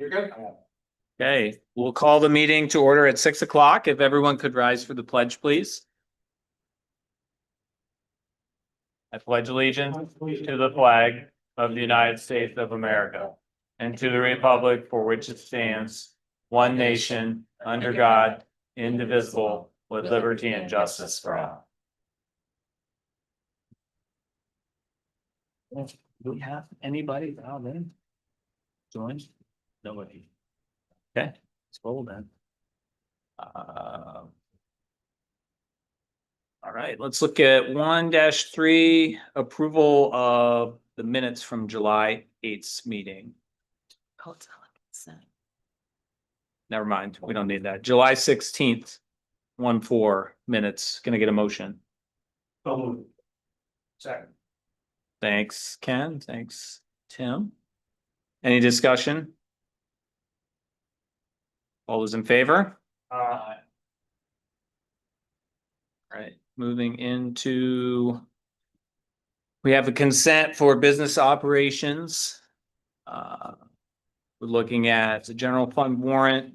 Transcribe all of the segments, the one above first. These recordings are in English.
You're good? Okay, we'll call the meeting to order at 6 o'clock. If everyone could rise for the pledge, please. I pledge allegiance to the flag of the United States of America and to the republic for which it stands, one nation, under God, indivisible, with liberty and justice for all. Do we have anybody out there? Join? Nobody. Okay, let's roll then. All right, let's look at 1-3, approval of the minutes from July 8th meeting. Oh, it's not like consent. Never mind, we don't need that. July 16th, 1-4 minutes. Can I get a motion? So moved. Second. Thanks, Ken. Thanks, Tim. Any discussion? All those in favor? All right, moving into. We have a consent for business operations. We're looking at the general fund warrant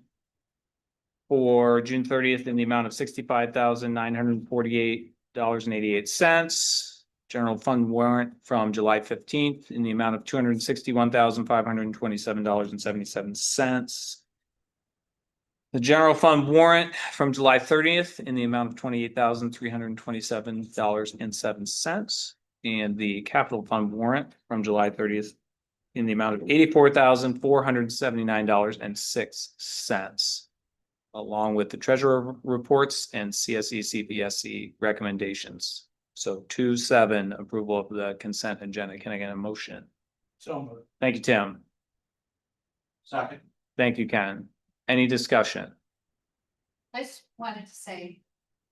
for June 30th in the amount of $65,948.88. General fund warrant from July 15th in the amount of $261,527.77. The general fund warrant from July 30th in the amount of $28,327.07. And the capital fund warrant from July 30th in the amount of $84,479.06. Along with the treasurer reports and CSE CPSC recommendations. So 2-7 approval of the consent agenda. Can I get a motion? So moved. Thank you, Tim. Second. Thank you, Ken. Any discussion? I just wanted to say,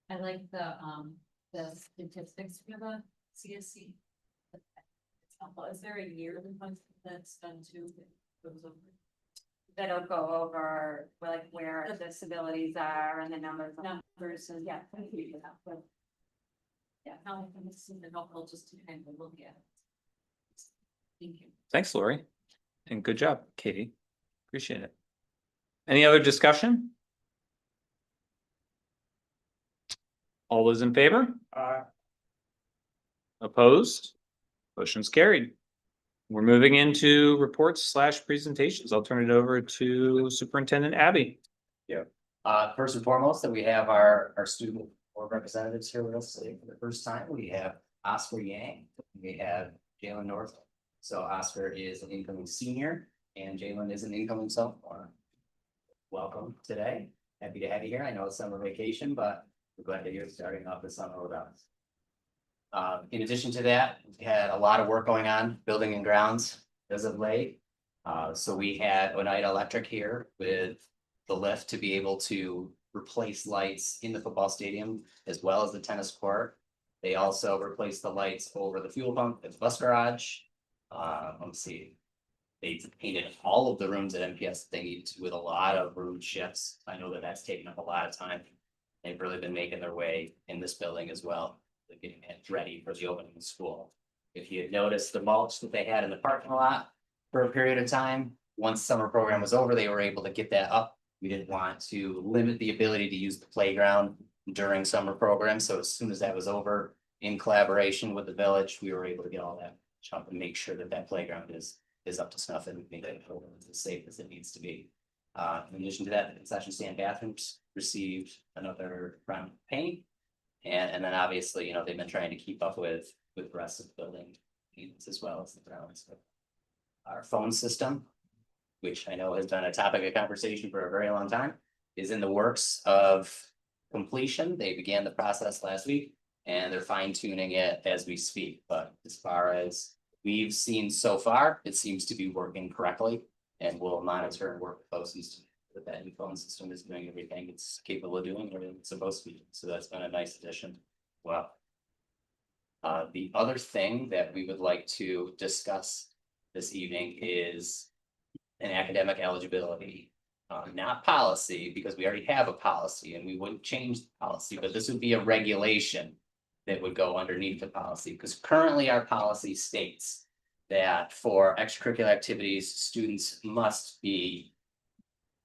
I like the statistics for the CSC. It's helpful. Is there a year that's done too? That'll go over like where the disabilities are and the numbers. Numbers and yeah, thank you for that, but. Yeah, how this is helpful just to kind of look at it. Thank you. Thanks, Lori. And good job, Katie. Appreciate it. Any other discussion? All those in favor? Opposed? Motion's carried. We're moving into reports/presentations. I'll turn it over to Superintendent Abby. First and foremost, that we have our student board representatives here with us today for the first time. We have Oscar Yang, we have Jalen North. So Oscar is an incoming senior and Jalen is an incoming sophomore. Welcome today. Happy to have you here. I know it's summer vacation, but we're glad that you're starting off the summer with us. In addition to that, we had a lot of work going on building and grounds as of late. So we had Oneida Electric here with the lift to be able to replace lights in the football stadium as well as the tennis court. They also replaced the lights over the fuel pump at the bus garage. Let's see. They painted all of the rooms at MPS they need to with a lot of room shifts. I know that that's taken up a lot of time. They've really been making their way in this building as well. They're getting it ready for the opening of the school. If you had noticed the mulch that they had in the parking lot for a period of time, once summer program was over, they were able to get that up. We didn't want to limit the ability to use the playground during summer program. So as soon as that was over, in collaboration with the village, we were able to get all that jump and make sure that that playground is up to snuff and make it as safe as it needs to be. In addition to that, the concession stand bathrooms received another round of paint. And then obviously, they've been trying to keep up with the rest of the building needs as well as the grounds. Our phone system, which I know has been a topic of conversation for a very long time, is in the works of completion. They began the process last week and they're fine tuning it as we speak. But as far as we've seen so far, it seems to be working correctly and we'll monitor and work closely that new phone system is doing everything it's capable of doing, everything it's supposed to be. So that's been a nice addition. Well, the other thing that we would like to discuss this evening is an academic eligibility, not policy, because we already have a policy and we wouldn't change the policy, but this would be a regulation that would go underneath the policy, because currently our policy states that for extracurricular activities, students must be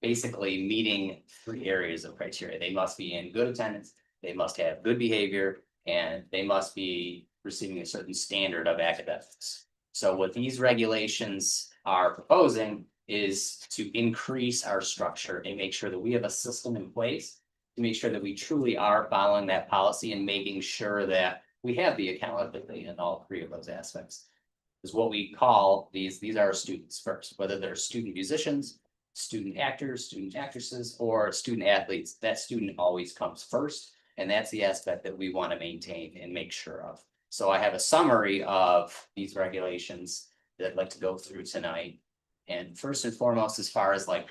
basically meeting 3 areas of criteria. They must be in good attendance, they must have good behavior, and they must be receiving a certain standard of academics. So what these regulations are proposing is to increase our structure and make sure that we have a system in place to make sure that we truly are following that policy and making sure that we have the accountability in all 3 of those aspects. Is what we call these are our students first, whether they're student musicians, student actors, student actresses, or student athletes. That student always comes first, and that's the aspect that we want to maintain and make sure of. So I have a summary of these regulations that I'd like to go through tonight. And first and foremost, as far as like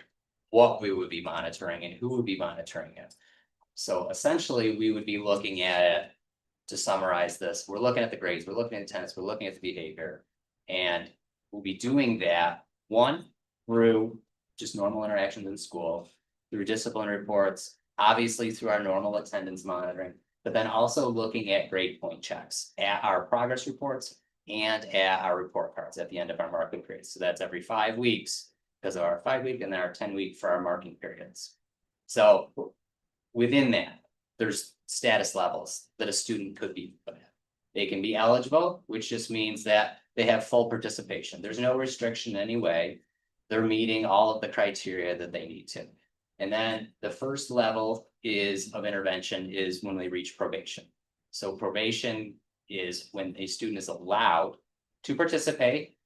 what we would be monitoring and who would be monitoring it. So essentially, we would be looking at it, to summarize this, we're looking at the grades, we're looking at attendance, we're looking at the behavior. And we'll be doing that, 1, through just normal interactions in school, through discipline reports, obviously through our normal attendance monitoring, but then also looking at grade point checks at our progress reports and at our report cards at the end of our marking periods. So that's every 5 weeks because of our 5-week and then our 10-week for our marking periods. So within that, there's status levels that a student could be put at. They can be eligible, which just means that they have full participation. There's no restriction in any way. They're meeting all of the criteria that they need to. And then the first level of intervention is when they reach probation. So probation is when a student is allowed to participate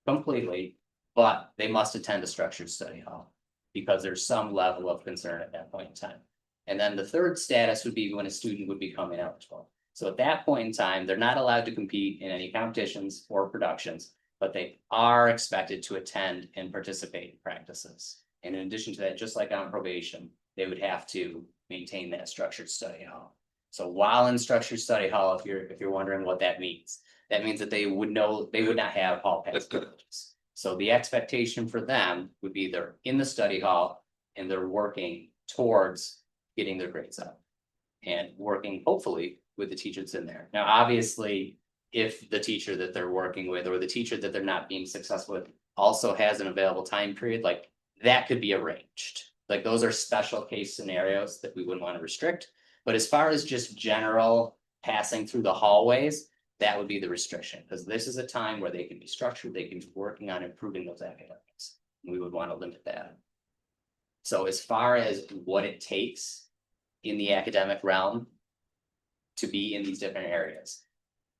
completely, but they must attend a structured study hall because there's some level of concern at that point in time. And then the third status would be when a student would become ineligible. So at that point in time, they're not allowed to compete in any competitions or productions, but they are expected to attend and participate in practices. And in addition to that, just like on probation, they would have to maintain that structured study hall. So while in structured study hall, if you're wondering what that means that they would not have hall pass privileges. So the expectation for them would be they're in the study hall and they're working towards getting their grades up and working hopefully with the teachers in there. Now, obviously, if the teacher that they're working with or the teacher that they're not being successful with also has an available time period, like that could be arranged. Like those are special case scenarios that we wouldn't want to restrict. But as far as just general passing through the hallways, that would be the restriction, because this is a time where they can be structured, they can be working on improving those academics. We would want to limit that. So as far as what it takes in the academic realm to be in these different areas,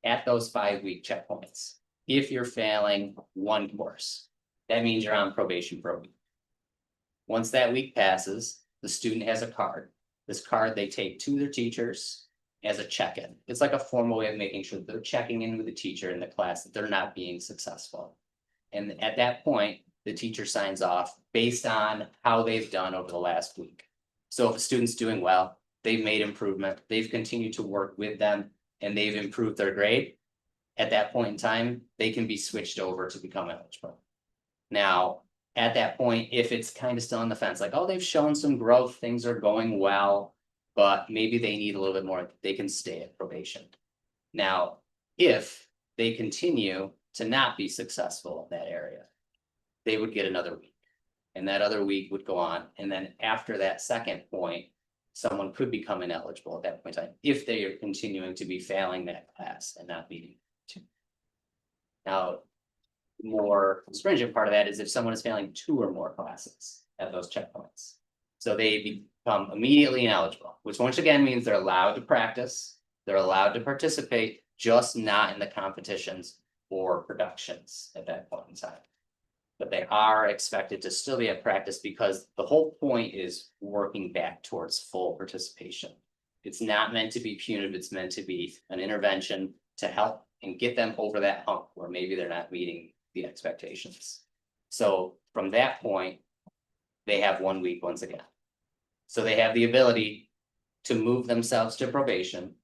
at those 5-week checkpoints, if you're failing one course, that means you're on probation for a week. Once that week passes, the student has a card. This card they take to their teachers as a check-in. It's like a formal way of making sure that they're checking in with the teacher in the class that they're not being successful. And at that point, the teacher signs off based on how they've done over the last week. So if a student's doing well, they've made improvement, they've continued to work with them, and they've improved their grade. At that point in time, they can be switched over to become eligible. Now, at that point, if it's kind of still on the fence, like, oh, they've shown some growth, things are going well, but maybe they need a little bit more, they can stay at probation. Now, if they continue to not be successful in that area, they would get another week. And that other week would go on. And then after that second point, someone could become ineligible at that point in time if they are continuing to be failing that class and not meeting. Now, more stringent part of that is if someone is failing 2 or more classes at those checkpoints. So they become immediately ineligible, which once again means they're allowed to practice, they're allowed to participate, just not in the competitions or productions at that point in time. But they are expected to still be at practice because the whole point is working back towards full participation. It's not meant to be punitive, it's meant to be an intervention to help and get them over that hump where maybe they're not meeting the expectations. So from that point, they have 1 week once again. So they have the ability to move themselves to probation.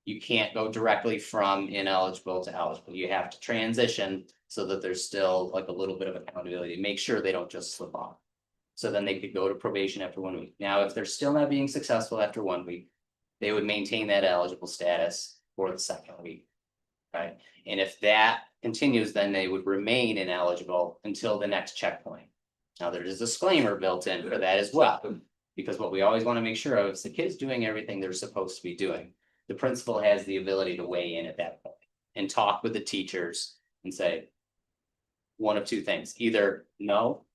You can't go directly from ineligible to eligible. You have to transition so that there's still like a little bit of accountability, make sure they don't just slip off. So then they could go to probation after 1 week. Now, if they're still not being successful after 1 week, they would maintain that eligible status for the second week. Right? And if that continues, then they would remain ineligible until the next checkpoint. Now, there's a disclaimer built in for that as well, because what we always want to make sure of is the kids doing everything they're supposed to be doing. The principal has the ability to weigh in at that point and talk with the teachers and say one of two things, either no,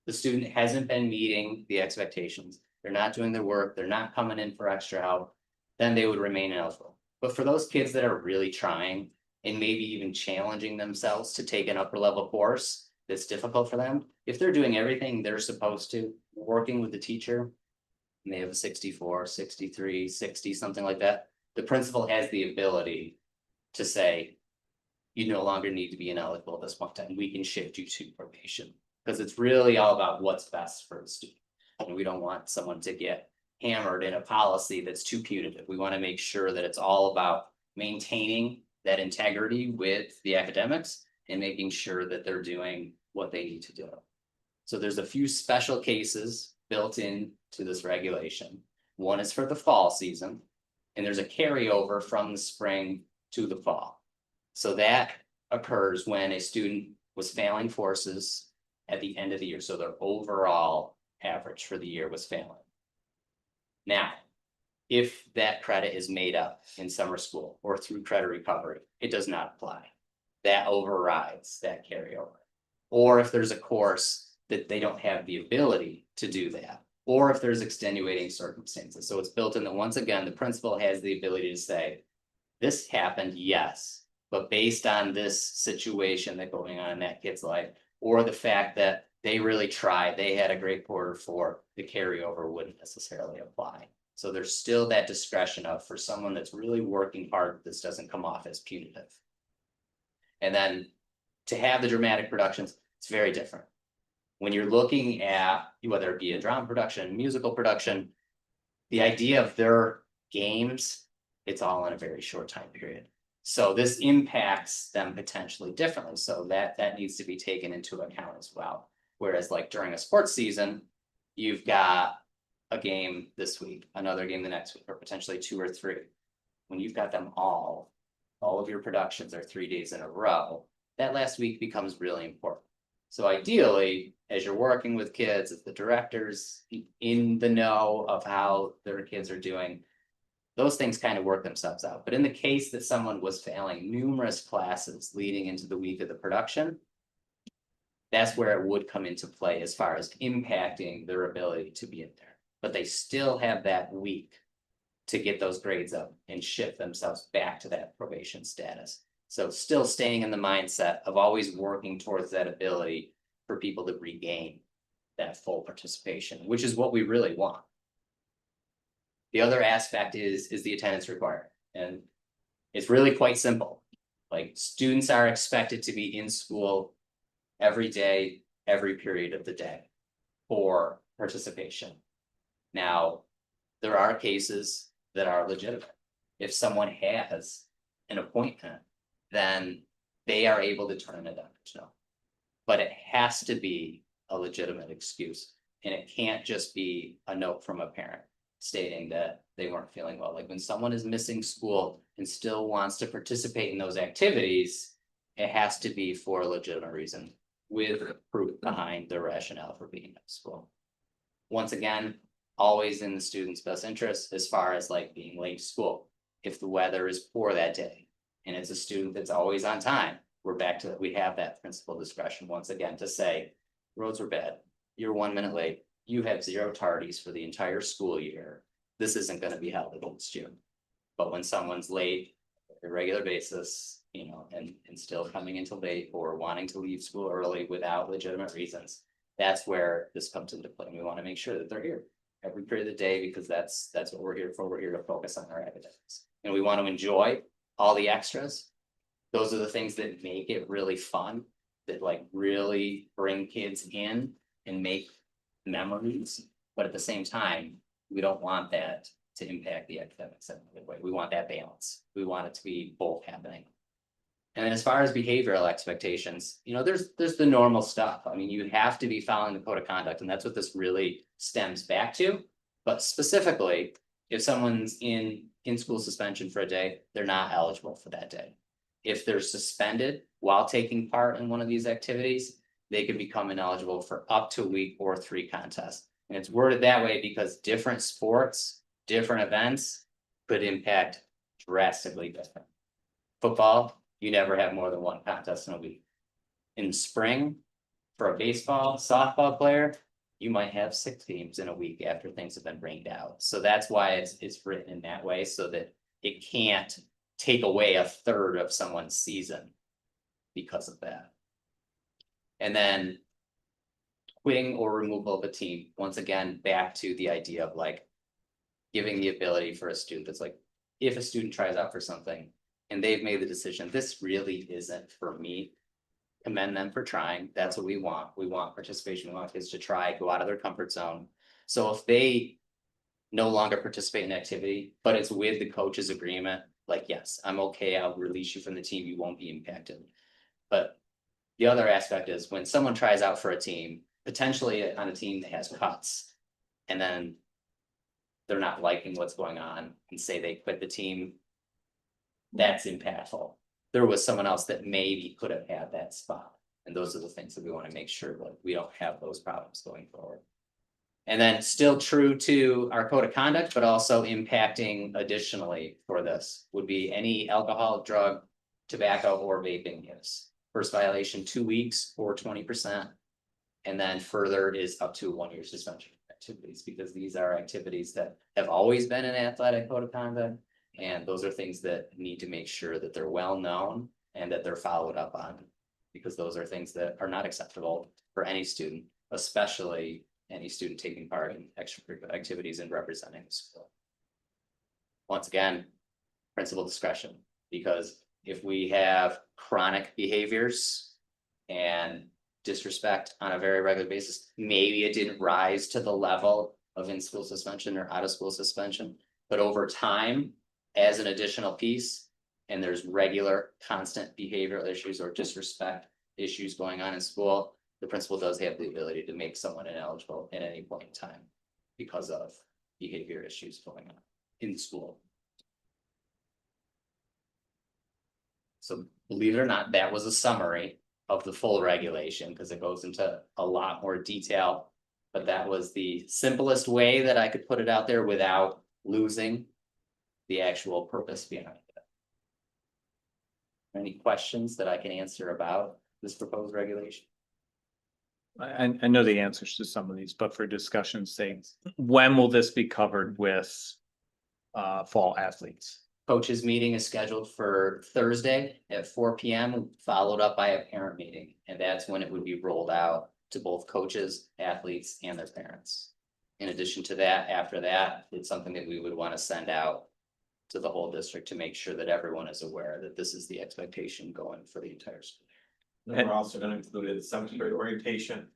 the student hasn't been meeting the expectations, they're not doing their work, they're not coming in for extra help, then they would remain eligible. But for those kids that are really trying and maybe even challenging themselves to take an upper level course that's difficult for them, if they're doing everything they're supposed to, working with the teacher, and they have a 64, 63, 60, something like that, the principal has the ability to say, you no longer need to be ineligible at this point in time, we can shift you to probation. Because it's really all about what's best for the student. And we don't want someone to get hammered in a policy that's too punitive. We want to make sure that it's all about maintaining that integrity with the academics and making sure that they're doing what they need to do. So there's a few special cases built in to this regulation. One is for the fall season, and there's a carryover from the spring to the fall. So that occurs when a student was failing forces at the end of the year, so their overall average for the year was failing. Now, if that credit is made up in summer school or through credit recovery, it does not apply. That overrides that carryover. Or if there's a course that they don't have the ability to do that, or if there's extenuating circumstances. So it's built in that once again, the principal has the ability to say, this happened, yes, but based on this situation that's going on in that kid's life, or the fact that they really tried, they had a great quarter four, the carryover wouldn't necessarily apply. So there's still that discretion of, for someone that's really working hard, this doesn't come off as punitive. And then to have the dramatic productions, it's very different. When you're looking at whether it be a drama production, musical production, the idea of their games, it's all in a very short time period. So this impacts them potentially differently. So that needs to be taken into account as well. Whereas like during a sports season, you've got a game this week, another game the next week, or potentially 2 or 3. When you've got them all of your productions are 3 days in a row, that last week becomes really important. So ideally, as you're working with kids, if the director's in the know of how their kids are doing, those things kind of work themselves out. But in the case that someone was failing numerous classes leading into the week of the production, that's where it would come into play as far as impacting their ability to be in there. But they still have that week to get those grades up and shift themselves back to that probation status. So still staying in the mindset of always working towards that ability for people to regain that full participation, which is what we really want. The other aspect is the attendance requirement, and it's really quite simple. Like, students are expected to be in school every day, every period of the day for participation. Now, there are cases that are legitimate. If someone has an appointment, then they are able to turn it down. But it has to be a legitimate excuse, and it can't just be a note from a parent stating that they weren't feeling well. Like when someone is missing school and still wants to participate in those activities, it has to be for a legitimate reason with proof behind the rationale for being at school. Once again, always in the student's best interest as far as like being late to school. If the weather is poor that day and it's a student that's always on time, we're back to that. We have that principal discretion once again to say, roads were bad, you're 1 minute late, you have 0 tardies for the entire school year. This isn't going to be held against you. But when someone's late on a regular basis, you know, and still coming into late or wanting to leave school early without legitimate reasons, that's where this comes into play. We want to make sure that they're here every period of the day, because that's what we're here for. We're here to focus on our academics, and we want to enjoy all the extras. Those are the things that make it really fun, that like really bring kids in and make memories. But at the same time, we don't want that to impact the academics in a good way. We want that balance. We want it to be both happening. And then as far as behavioral expectations, you know, there's the normal stuff. I mean, you have to be following the code of conduct, and that's what this really stems back to. But specifically, if someone's in school suspension for a day, they're not eligible for that day. If they're suspended while taking part in one of these activities, they could become ineligible for up to a week or 3 contests. And it's worded that way because different sports, different events could impact drastically different. Football, you never have more than 1 contest in a week. In spring, for a baseball, softball player, you might have 6 games in a week after things have been rained out. So that's why it's written in that way, so that it can't take away a third of someone's season because of that. And then quitting or removal of a team, once again, back to the idea of like giving the ability for a student that's like, if a student tries out for something and they've made the decision, this really isn't for me, commend them for trying. That's what we want. We want participation. We want kids to try, go out of their comfort zone. So if they no longer participate in activity, but it's with the coach's agreement, like, yes, I'm okay, I'll release you from the team, you won't be impacted. But the other aspect is when someone tries out for a team, potentially on a team that has cuts, and then they're not liking what's going on and say they quit the team, that's impactful. There was someone else that maybe could have had that spot. And those are the things that we want to make sure that we don't have those problems going forward. And then still true to our code of conduct, but also impacting additionally for this would be any alcohol, drug, tobacco, or vaping use. First violation, 2 weeks or 20%. And then further is up to a 1-year suspension of activities, because these are activities that have always been in athletic code of conduct. And those are things that need to make sure that they're well known and that they're followed up on. Because those are things that are not acceptable for any student, especially any student taking part in extracurricular activities and representing the school. Once again, principal discretion, because if we have chronic behaviors and disrespect on a very regular basis, maybe it didn't rise to the level of in-school suspension or out-of-school suspension, but over time, as an additional piece, and there's regular constant behavioral issues or disrespect issues going on in school, the principal does have the ability to make someone ineligible at any point in time because of behavior issues going on in school. So believe it or not, that was a summary of the full regulation because it goes into a lot more detail. But that was the simplest way that I could put it out there without losing the actual purpose behind it. Any questions that I can answer about this proposed regulation? I know the answers to some of these, but for discussion's sake, when will this be covered with fall athletes? Coaches meeting is scheduled for Thursday at 4 p.m. followed up by a parent meeting, and that's when it would be rolled out to both coaches, athletes, and their parents. In addition to that, after that, it's something that we would want to send out to the whole district to make sure that everyone is aware that this is the expectation going for the entire school. Then we're also gonna include the 7th grade orientation.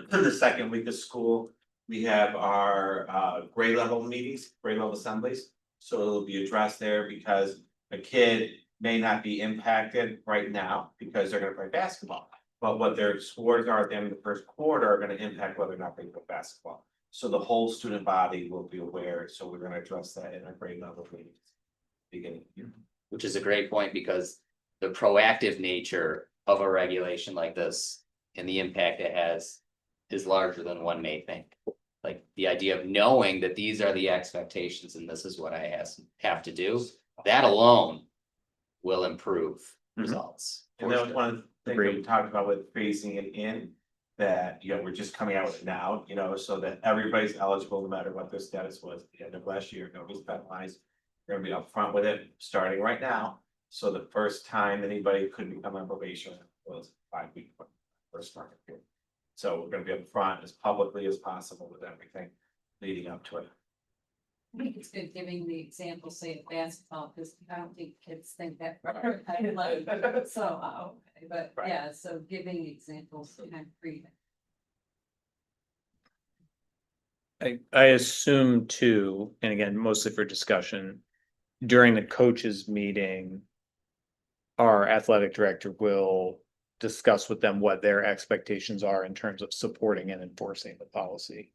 The second week of school, we have our grade level meetings, grade level assemblies. So it'll be addressed there because a kid may not be impacted right now because they're gonna play basketball. But what their scores are at the end of the first quarter are gonna impact whether or not they play basketball. So the whole student body will be aware, so we're gonna address that in our grade level meetings. Beginning of the year. Which is a great point because the proactive nature of a regulation like this and the impact it has is larger than one may think. Like the idea of knowing that these are the expectations and this is what I have to do, that alone will improve results. And that was one of the things that we Agreed. talked about with phasing it in. That, we're just coming out with it now, so that everybody's eligible no matter what their status was at the end of last year, nobody's penalized. We're gonna be upfront with it, starting right now, so the first time anybody could become on probation was 5 week first market period. So we're gonna be upfront as publicly as possible with everything leading up to it. I think it's good giving the example, say of basketball, because I don't think kids think that. I like, so, okay, but Right. yeah, so giving examples kind of free. I assume too, and again, mostly for discussion, during the coaches meeting, our athletic director will discuss with them what their expectations are in terms of supporting and enforcing the policy.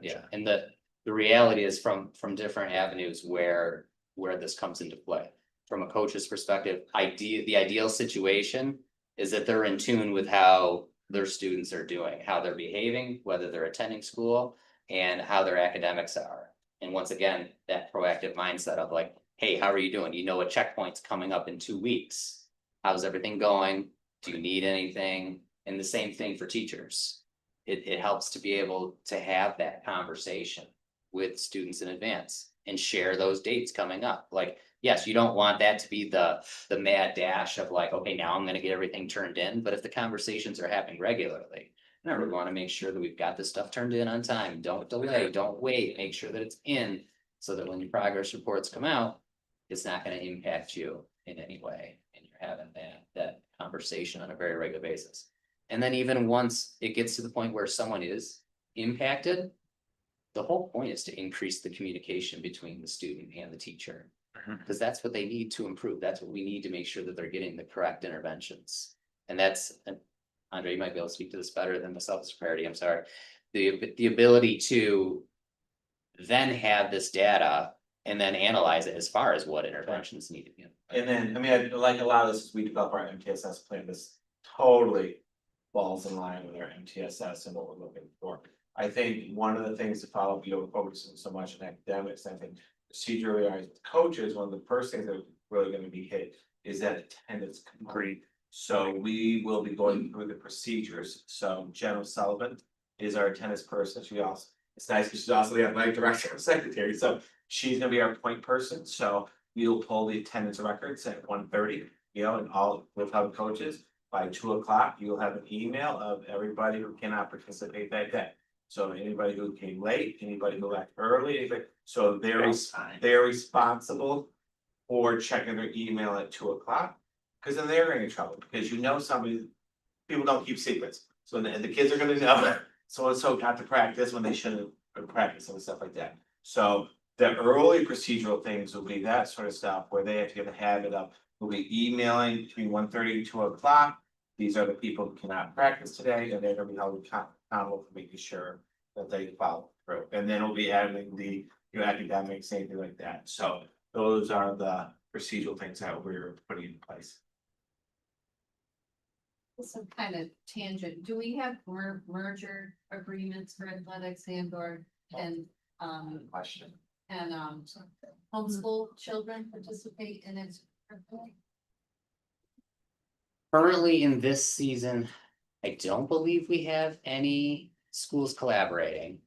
Yeah, Gotcha. and the reality is from different avenues where this comes into play. From a coach's perspective, the ideal situation is that they're in tune with how their students are doing, how they're behaving, whether they're attending school, and how their academics are. And once again, that proactive mindset of like, hey, how are you doing? You know, a checkpoint's coming up in 2 weeks. How's everything going? Do you need anything? And the same thing for teachers. It helps to be able to have that conversation with students in advance and share those dates coming up. Like, yes, you don't want that to be the mad dash of like, okay, now I'm gonna get everything turned in, but if the conversations are happening regularly. No, we wanna make sure that we've got this stuff turned in on time. Don't delay, don't wait, make sure that it's in. So that when your progress reports come out, it's not gonna impact you in any way. And you're having that conversation on a very regular basis. And then even once it gets to the point where someone is impacted. The whole point is to increase the communication between the student and the teacher. Because that's what they need to improve. That's what we need to make sure that they're getting the correct interventions. And that's, and Andre, you might be able to speak to this better than myself, this priority, I'm sorry. The ability to then have this data and then analyze it as far as what interventions need to be. And then, I mean, I like a lot of this, as we develop our MTSS plan, this totally falls in line with our MTSS and what we're looking for. I think one of the things to follow, we don't focus on so much on academics, I think procedurally, our coaches, one of the first things that are really gonna be hit is that attendance component. So we will be going through the procedures, so Jen O'Sullivan is our attendance person, she also, it's nice because she's also the athletic director and secretary, so she's gonna be our point person, so we'll pull the attendance records at 1:30, you know, and all with our coaches. By 2 o'clock, you'll have an email of everybody who cannot participate that day. So anybody who came late, anybody who left early, anybody, so they're responsible for checking their email at 2 o'clock. Cause then they're in trouble, because you know somebody, people don't keep secrets, so the kids are gonna know. So and so got to practice when they shouldn't have practiced and stuff like that. So the early procedural things will be that sort of stuff where they have to get the habit of, we'll be emailing between 1:30 and 2 o'clock. These are the people who cannot practice today, and they're gonna be held accountable for making sure that they follow through. And then we'll be adding the, you know, academics, anything like that. So those are the procedural things that we're putting in place. Some kind of tangent, do we have merger agreements for athletics and Question. homeschool children participate in it? Currently in this season, I don't believe we have any schools collaborating.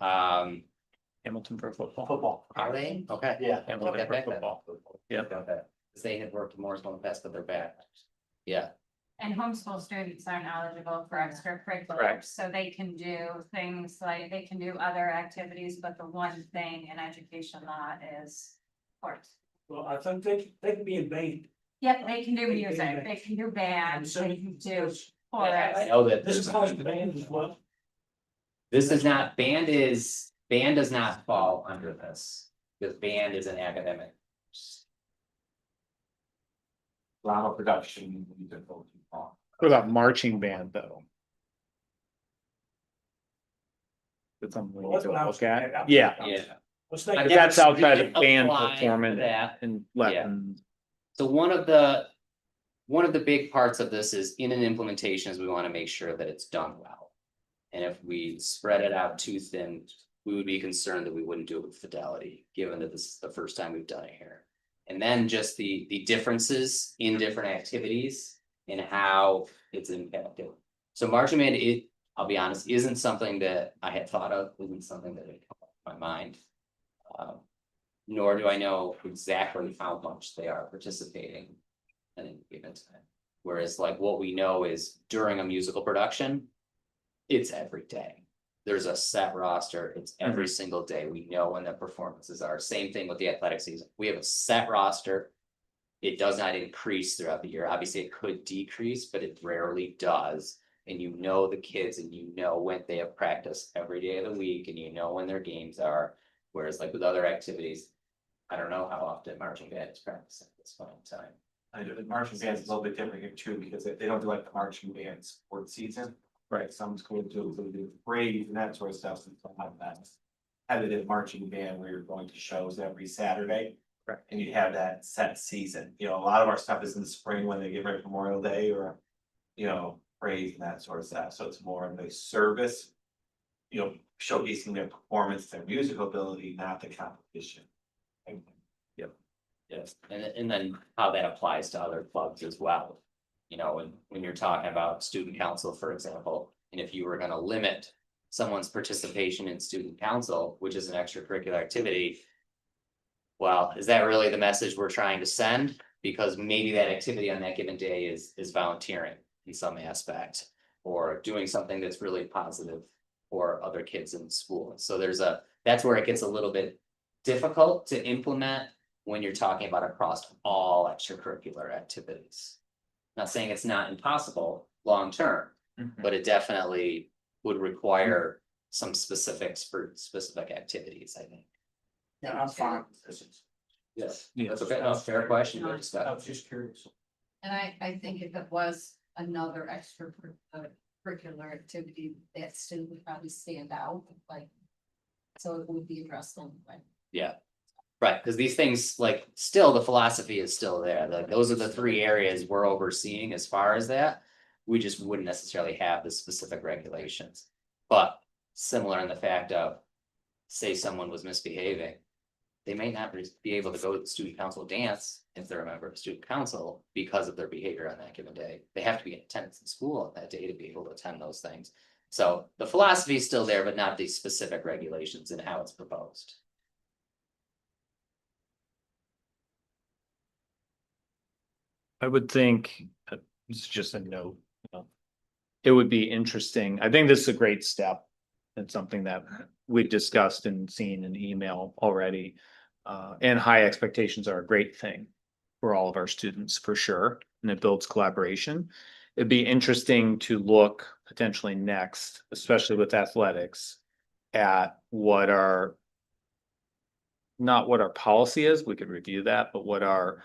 Hamilton for football. Football. Are they? Okay. Yeah. Hamilton Okay, for back then. football. Yep. Okay. 'Cause they had worked more in the past, but they're back. Yeah, And homeschool students aren't eligible for extracurriculars, Correct. so they can do things like, they can do other activities, but the one thing in education law is sports. Well, I think they can be in band. Yep, they can do They can music, do they can do band, they can do I chorus. know that. This is called band as well. This is not, band does not fall under this, because band is an academic. Drama production. we can go too far. What about marching band, though? That's something we Well, need that's to what I was look at. thinking. Yeah, Yeah. Let's I've think, But that's never outside really of band applied for performance that. and lessons. So one of the big parts of this is in an implementation is we want to make sure that it's done well. And if we spread it out too thin, we would be concerned that we wouldn't do it with fidelity, given that this is the first time we've done it here. And then just the differences in different activities and how it's impacted. So marching band, I'll be honest, isn't something that I had thought of, isn't something that had come up in my mind. Nor do I know exactly how much they are participating at any given time. Whereas like what we know is during a musical production, it's every day. There's a set roster, it's every single day. We know when the performances are. Same thing with the athletic season. We have a set roster. It does not increase throughout the year. Obviously, it could decrease, but it rarely does. And you know the kids and you know when they have practice every day of the week and you know when their games are. Whereas like with other activities, I don't know how often marching band is practicing at this point in time. I know the marching band's a little bit different here too, because they don't do like the marching band sport season. Right, some schools do parades and that sort of stuff, and have that competitive marching band where you're going to shows every Saturday. Right. And you have that set season, you know, a lot of our stuff is in the spring when they get ready for Memorial Day or, you know, praise and that sort of stuff, so it's more of a service. You know, showcasing their performance, their musical ability, not the competition. Yes, and then how that applies to other clubs as well. You know, when you're talking about student council, for example, and if you were gonna limit someone's participation in student council, which is an extracurricular activity. Well, is that really the message we're trying to send? Because maybe that activity on that given day is volunteering in some aspect. Or doing something that's really positive for other kids in school. So that's where it gets a little bit difficult to implement when you're talking about across all extracurricular activities. Not saying it's not impossible long-term, but it definitely would require some specifics for specific activities, I think. Yeah, I'm fine with this. Yes. Yeah. That's a fair question, good I was stuff. just curious. And I think if it was another extracurricular activity, that student would probably stand out, like. So it would be addressed anyway. Yeah. Right, because these things, like, still, the philosophy is still there, like, those are the three areas we're overseeing as far as that. We just wouldn't necessarily have the specific regulations, but similar in the fact of. Say someone was misbehaving. They may not be able to go to the student council dance if they're a member of student council because of their behavior on that given day. They have to be in attendance in school on that day to be able to attend those things. So the philosophy is still there, but not the specific regulations and how it's proposed. I would think, it's just a note. It would be interesting. I think this is a great step. It's something that we've discussed and seen in email already. And high expectations are a great thing for all of our students, for sure, and it builds collaboration. It'd be interesting to look potentially next, especially with athletics, at what our not what our policy is, we could review that, but what our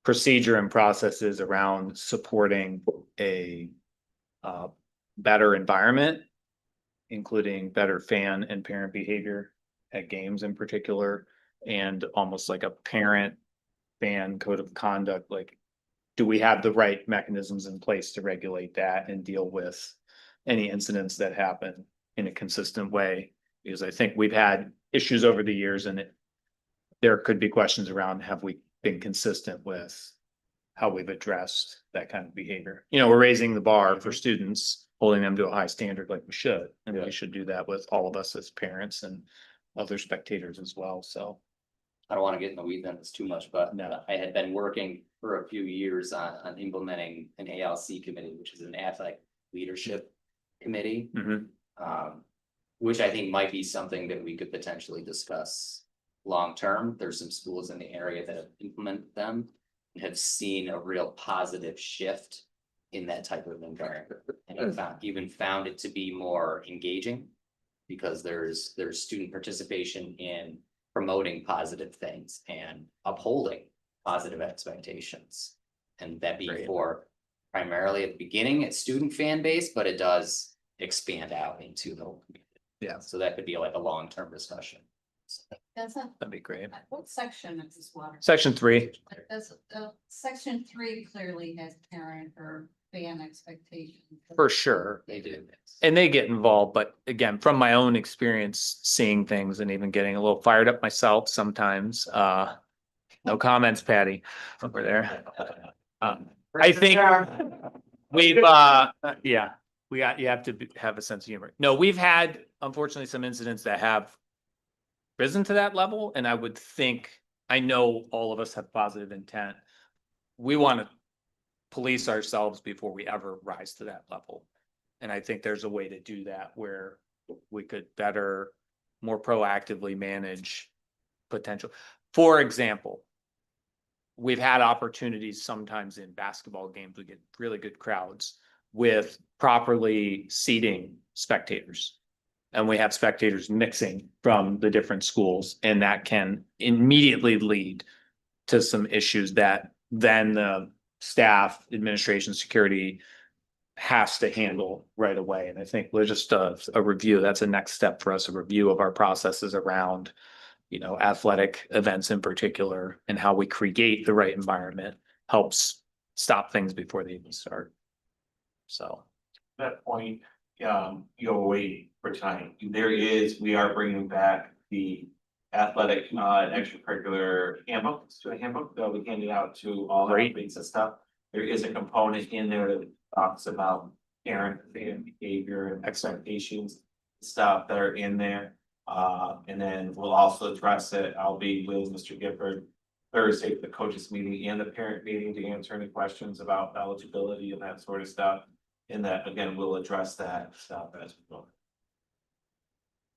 procedure and processes around supporting a better environment, including better fan and parent behavior at games in particular, and almost like a parent fan code of conduct, like, do we have the right mechanisms in place to regulate that and deal with any incidents that happen in a consistent way? Because I think we've had issues over the years, and there could be questions around, have we been consistent with how we've addressed that kind of behavior? You know, we're raising the bar for students, holding them to a high standard like we should, and we should do that with all of us as parents and other spectators as well, so. I don't want to get in the weeds on this too much, but No. I had been working for a few years on implementing an ALC committee, which is an athletic leadership committee. Mhm. Which I think might be something that we could potentially discuss long-term. There's some schools in the area that have implemented them and have seen a real positive shift in that type of environment. And even found it to be more engaging because there's student participation in promoting positive things and upholding positive expectations. And that be Great. for primarily at the beginning, it's student fan base, but it does expand out into the whole community. Yeah. So that could be like a long-term discussion. That's a, That'd be great. what section of this water? Section 3, Does, section 3 clearly has parent or fan expectations. for sure. They do. And they get involved, but again, from my own experience, seeing things and even getting a little fired up myself sometimes, no comments, Patty, over there. I think we've, yeah, you have to have a sense of humor. No, we've had unfortunately some incidents that have risen to that level, and I would think, I know all of us have positive intent. We want to police ourselves before we ever rise to that level. And I think there's a way to do that where we could better, more proactively manage potential. For example, we've had opportunities sometimes in basketball games, we get really good crowds with properly seating spectators. And we have spectators mixing from the different schools, and that can immediately lead to some issues that then the staff, administration, security has to handle right away. And I think we're just a review. That's a next step for us, a review of our processes around, you know, athletic events in particular, and how we create the right environment helps stop things before they even start. So that point, you'll wait for tonight. We are bringing back the athletic, extracurricular handbook, student handbook that we handed out to all the Great. athletes and stuff. There is a component in there that talks about parent behavior and expectations, stuff that are in there. And then we'll also address it. I'll be with Mr. Gifford Thursday at the coaches meeting and the parent meeting to answer any questions about eligibility and that sort of stuff. And that, again, we'll address that stuff as we go.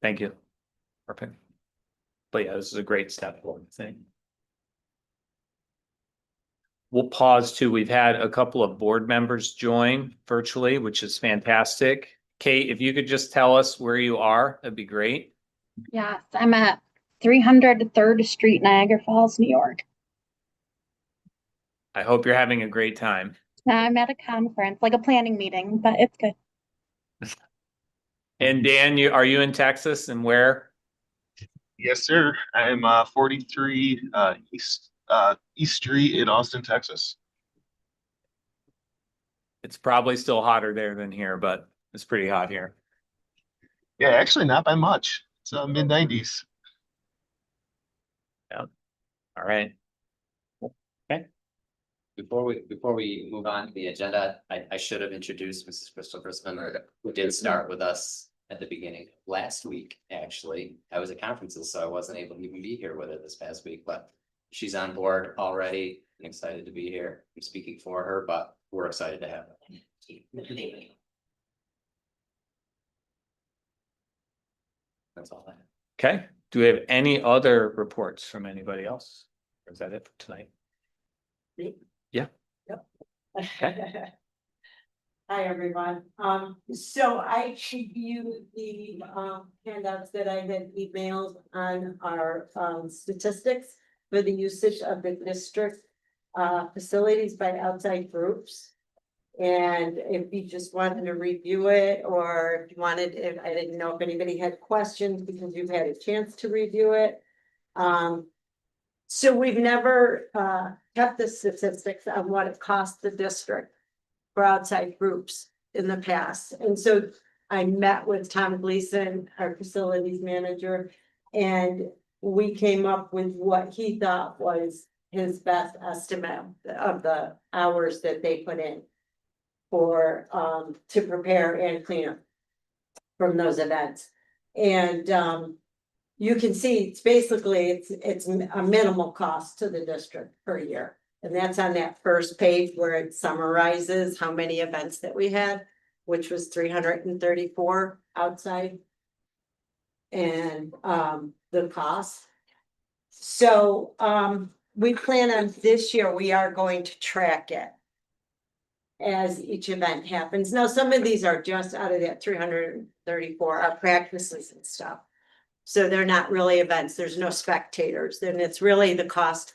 Thank you. Perfect. But yeah, this is a great step forward, I think. We'll pause too. We've had a couple of board members join virtually, which is fantastic. Kate, if you could just tell us where you are, that'd be great. Yes, I'm at 303rd Street, Niagara Falls, New York. I hope you're having a great time. I'm at a conference, like a planning meeting, but it's good. And Dan, are you in Texas and where? Yes, sir. I'm 43 East Street in Austin, Texas. It's probably still hotter there than here, but it's pretty hot here. Yeah, actually not by much. It's mid 90s. All right. Before we move on to the agenda, I should have introduced Mrs. Crystal Grisman, who did start with us at the beginning of last week, actually. I was at conferences, so I wasn't able to even be here with her this past week, but she's on board already and excited to be here. I'm speaking for her, but we're excited to have her. That's all I have. Okay. Do we have any other reports from anybody else? Or is that it for tonight? Yeah. Hi, everyone. So I reviewed the handouts that I had emailed on our statistics for the usage of the district facilities by outside groups. And if you just wanted to review it, or if you wanted, if I didn't know if anybody had questions because you've had a chance to review it. So we've never kept the statistics on what it cost the district for outside groups in the past. And so I met with Tom Gleason, our facilities manager, and we came up with what he thought was his best estimate of the hours that they put in for to prepare and clean up from those events. And you can see it's basically it's a minimal cost to the district per year. And that's on that first page where it summarizes how many events that we had, which was 334 outside. And the cost. So we plan on this year, we are going to track it as each event happens. Now, some of these are just out of that 334 are practices and stuff. So they're not really events. There's no spectators. Then it's really the cost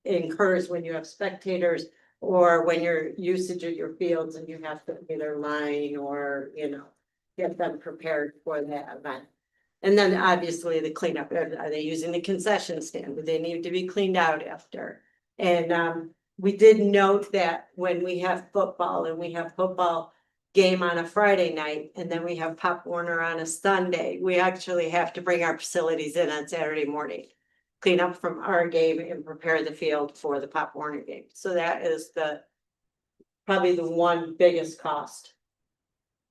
incurs when you have spectators or when your usage of your fields and you have to either line or, you know, get them prepared for that event. And then obviously the cleanup, are they using the concession stand? Do they need to be cleaned out after? And we did note that when we have football and we have football game on a Friday night, and then we have Pop Warner on a Sunday, we actually have to bring our facilities in on Saturday morning. Clean up from our game and prepare the field for the Pop Warner game. So that is probably the one biggest cost.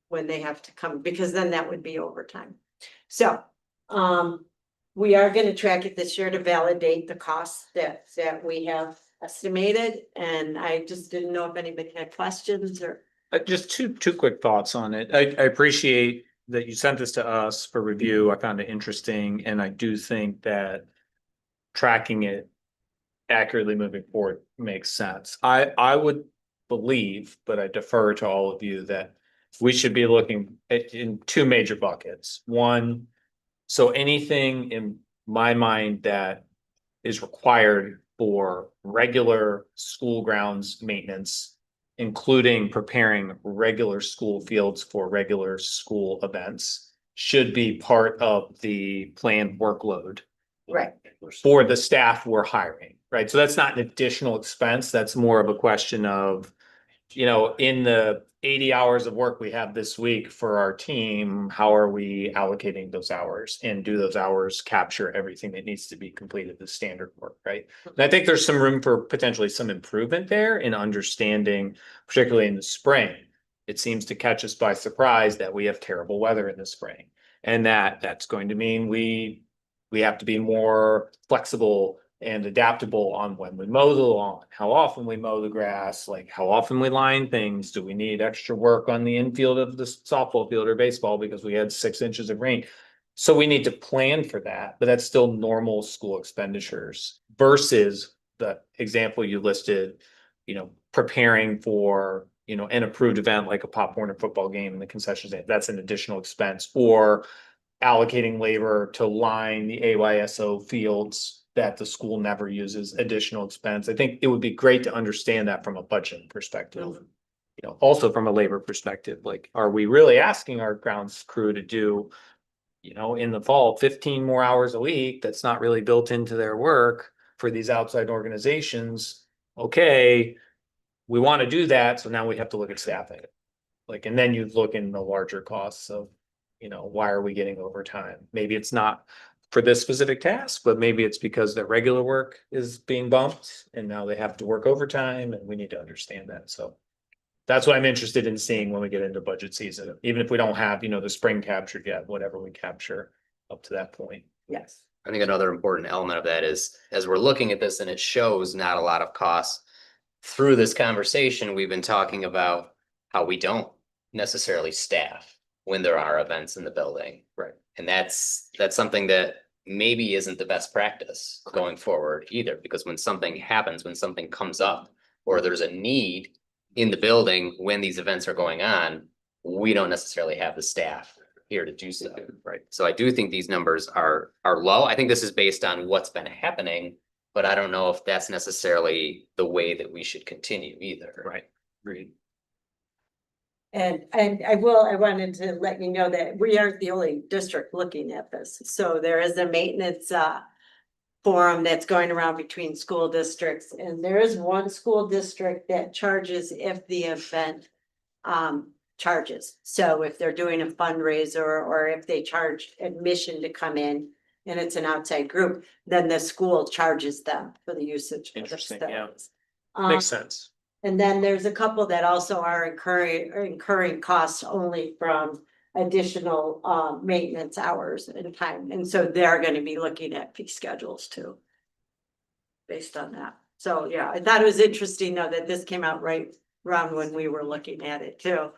When they have to come, because then that would be overtime. So, we are gonna track it this year to validate the costs that we have estimated, and I just didn't know if anybody had questions or. Just two quick thoughts on it. I appreciate that you sent this to us for review. I found it interesting, and I do think that tracking it accurately moving forward makes sense. I would believe, but I defer to all of you, that we should be looking at in two major buckets. One, so anything in my mind that is required for regular school grounds maintenance, including preparing regular school fields for regular school events, should be part of the planned workload. Right. For the staff we're hiring, right? So that's not an additional expense. That's more of a question of you know, in the 80 hours of work we have this week for our team, how are we allocating those hours? And do those hours capture everything that needs to be completed, the standard work, right? And I think there's some room for potentially some improvement there in understanding, particularly in the spring. It seems to catch us by surprise that we have terrible weather in the spring. And that's going to mean we have to be more flexible and adaptable on when we mow the lawn, how often we mow the grass, like how often we line things. Do we need extra work on the infield of the softball field or baseball because we had 6 inches of rain? So we need to plan for that, but that's still normal school expenditures versus the example you listed, you know, preparing for, you know, an approved event like a Pop Warner football game in the concession stand. That's an additional expense, or allocating labor to line the AYSO fields that the school never uses, additional expense. I think it would be great to understand that from a budget perspective. You know, also from a labor perspective, like, are we really asking our grounds crew to do, you know, in the fall, 15 more hours a week? That's not really built into their work for these outside organizations. Okay, we want to do that, so now we have to look at staffing. Like, and then you look in the larger costs of, you know, why are we getting overtime? Maybe it's not for this specific task, but maybe it's because their regular work is being bumped and now they have to work overtime, and we need to understand that. So that's what I'm interested in seeing when we get into budget season, even if we don't have, you know, the spring captured yet, whatever we capture up to that point. Yes. I think another important element of that is, as we're looking at this and it shows not a lot of costs, through this conversation, we've been talking about how we don't necessarily staff when there are events in the building. Right. And that's something that maybe isn't the best practice going forward either, because when something happens, when something comes up, or there's a need in the building when these events are going on, we don't necessarily have the staff here to do so. Right. So I do think these numbers are low. I think this is based on what's been happening, but I don't know if that's necessarily the way that we should continue either. Right. Agreed. And I wanted to let you know that we aren't the only district looking at this. So there is a maintenance forum that's going around between school districts, and there is one school district that charges if the event charges. So if they're doing a fundraiser, or if they charge admission to come in and it's an outside group, then the school charges them for the usage of the Interesting, yeah. facilities. Makes sense. And then there's a couple that also are incurring costs only from additional maintenance hours and time. And so they're gonna be looking at fee schedules too. Based on that. So yeah, I thought it was interesting though that this came out right around when we were looking at it too.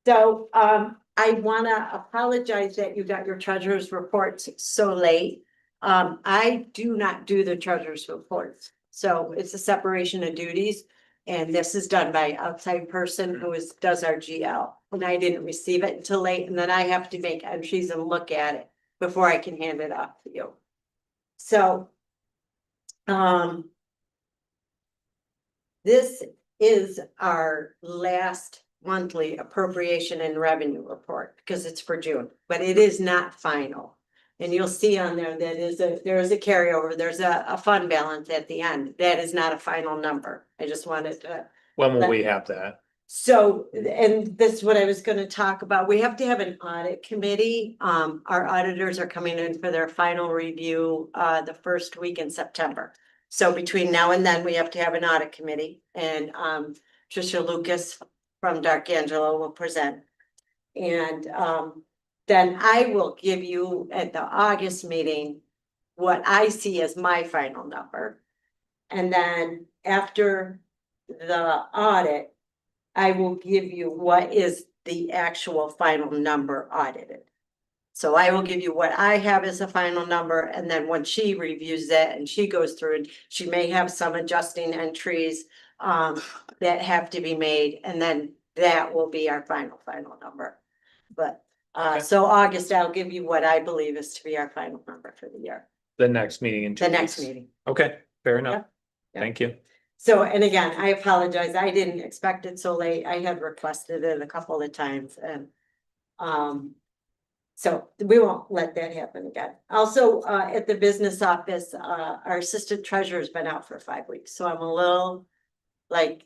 So I wanna apologize that you got your treasurer's reports so late. I do not do the treasurer's reports. So it's a separation of duties, and this is done by outside person who does our GL. And I didn't receive it until late, and then I have to make entries and look at it before I can hand it off to you. So this is our last monthly appropriation and revenue report because it's for June, but it is not final. And you'll see on there that there is a carryover. There's a fund balance at the end. That is not a final number. I just wanted to. When will we have that? So, and this is what I was gonna talk about. We have to have an audit committee. Our auditors are coming in for their final review, the first week in September. So between now and then, we have to have an audit committee, and, Tricia Lucas from Dark Angelo will present. And, then I will give you at the August meeting what I see as my final number. And then after the audit, I will give you what is the actual final number audited. So I will give you what I have as a final number, and then when she reviews it and she goes through it, she may have some adjusting entries that have to be made, and then that will be our final number. But so August, I'll give you what I believe is to be our final number for the year, The next meeting in 2 the next weeks? meeting. Okay, fair enough. Yeah. Thank you. So, and again, I apologize. I didn't expect it so late. I had requested it a couple of times, and so we won't let that happen again. Also, at the business office, our assistant treasurer has been out for 5 weeks, so I'm a little like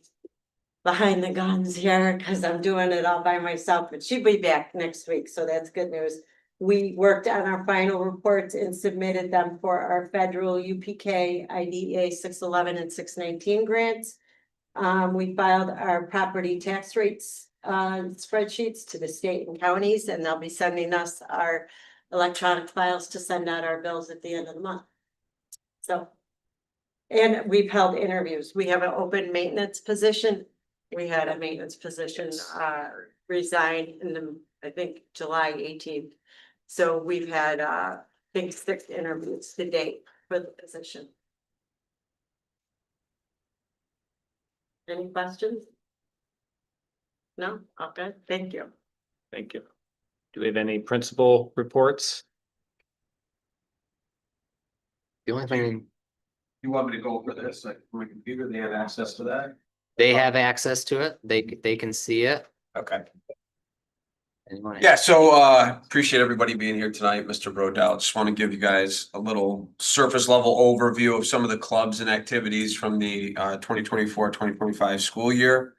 behind the guns here, because I'm doing it all by myself, but she'll be back next week, so that's good news. We worked on our final reports and submitted them for our federal UPK, IDEA 611 and 619 grants. We filed our property tax rates spreadsheets to the state and counties, and they'll be sending us our electronic files to send out our bills at the end of the month. So, and we've held interviews. We have an open maintenance position. We had a maintenance position resign in the, I think, July 18th. So we've had I think 6 interviews to date for the position. Any questions? No? Okay, thank you. Thank you. Do we have any principal reports? The only thing, You want me to go over this, like, from my computer, they have access to that? they have access to it, they can see it. Okay. Anyone- Yeah, so appreciate everybody being here tonight, Mr. Brodell. Just want to give you guys a little surface level overview of some of the clubs and activities from the 2024-2025 school year.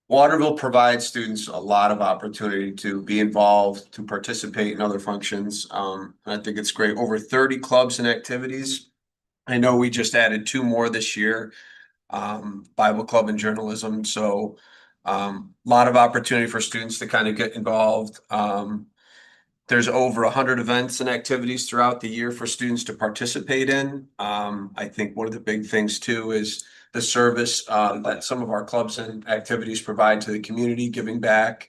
Waterville provides students a lot of opportunity to be involved, to participate in other functions. I think it's great. Over 30 clubs and activities. I know we just added 2 more this year, Bible Club and journalism. So a lot of opportunity for students to kind of get involved. There's over 100 events and activities throughout the year for students to participate in. I think one of the big things too is the service that some of our clubs and activities provide to the community, giving back.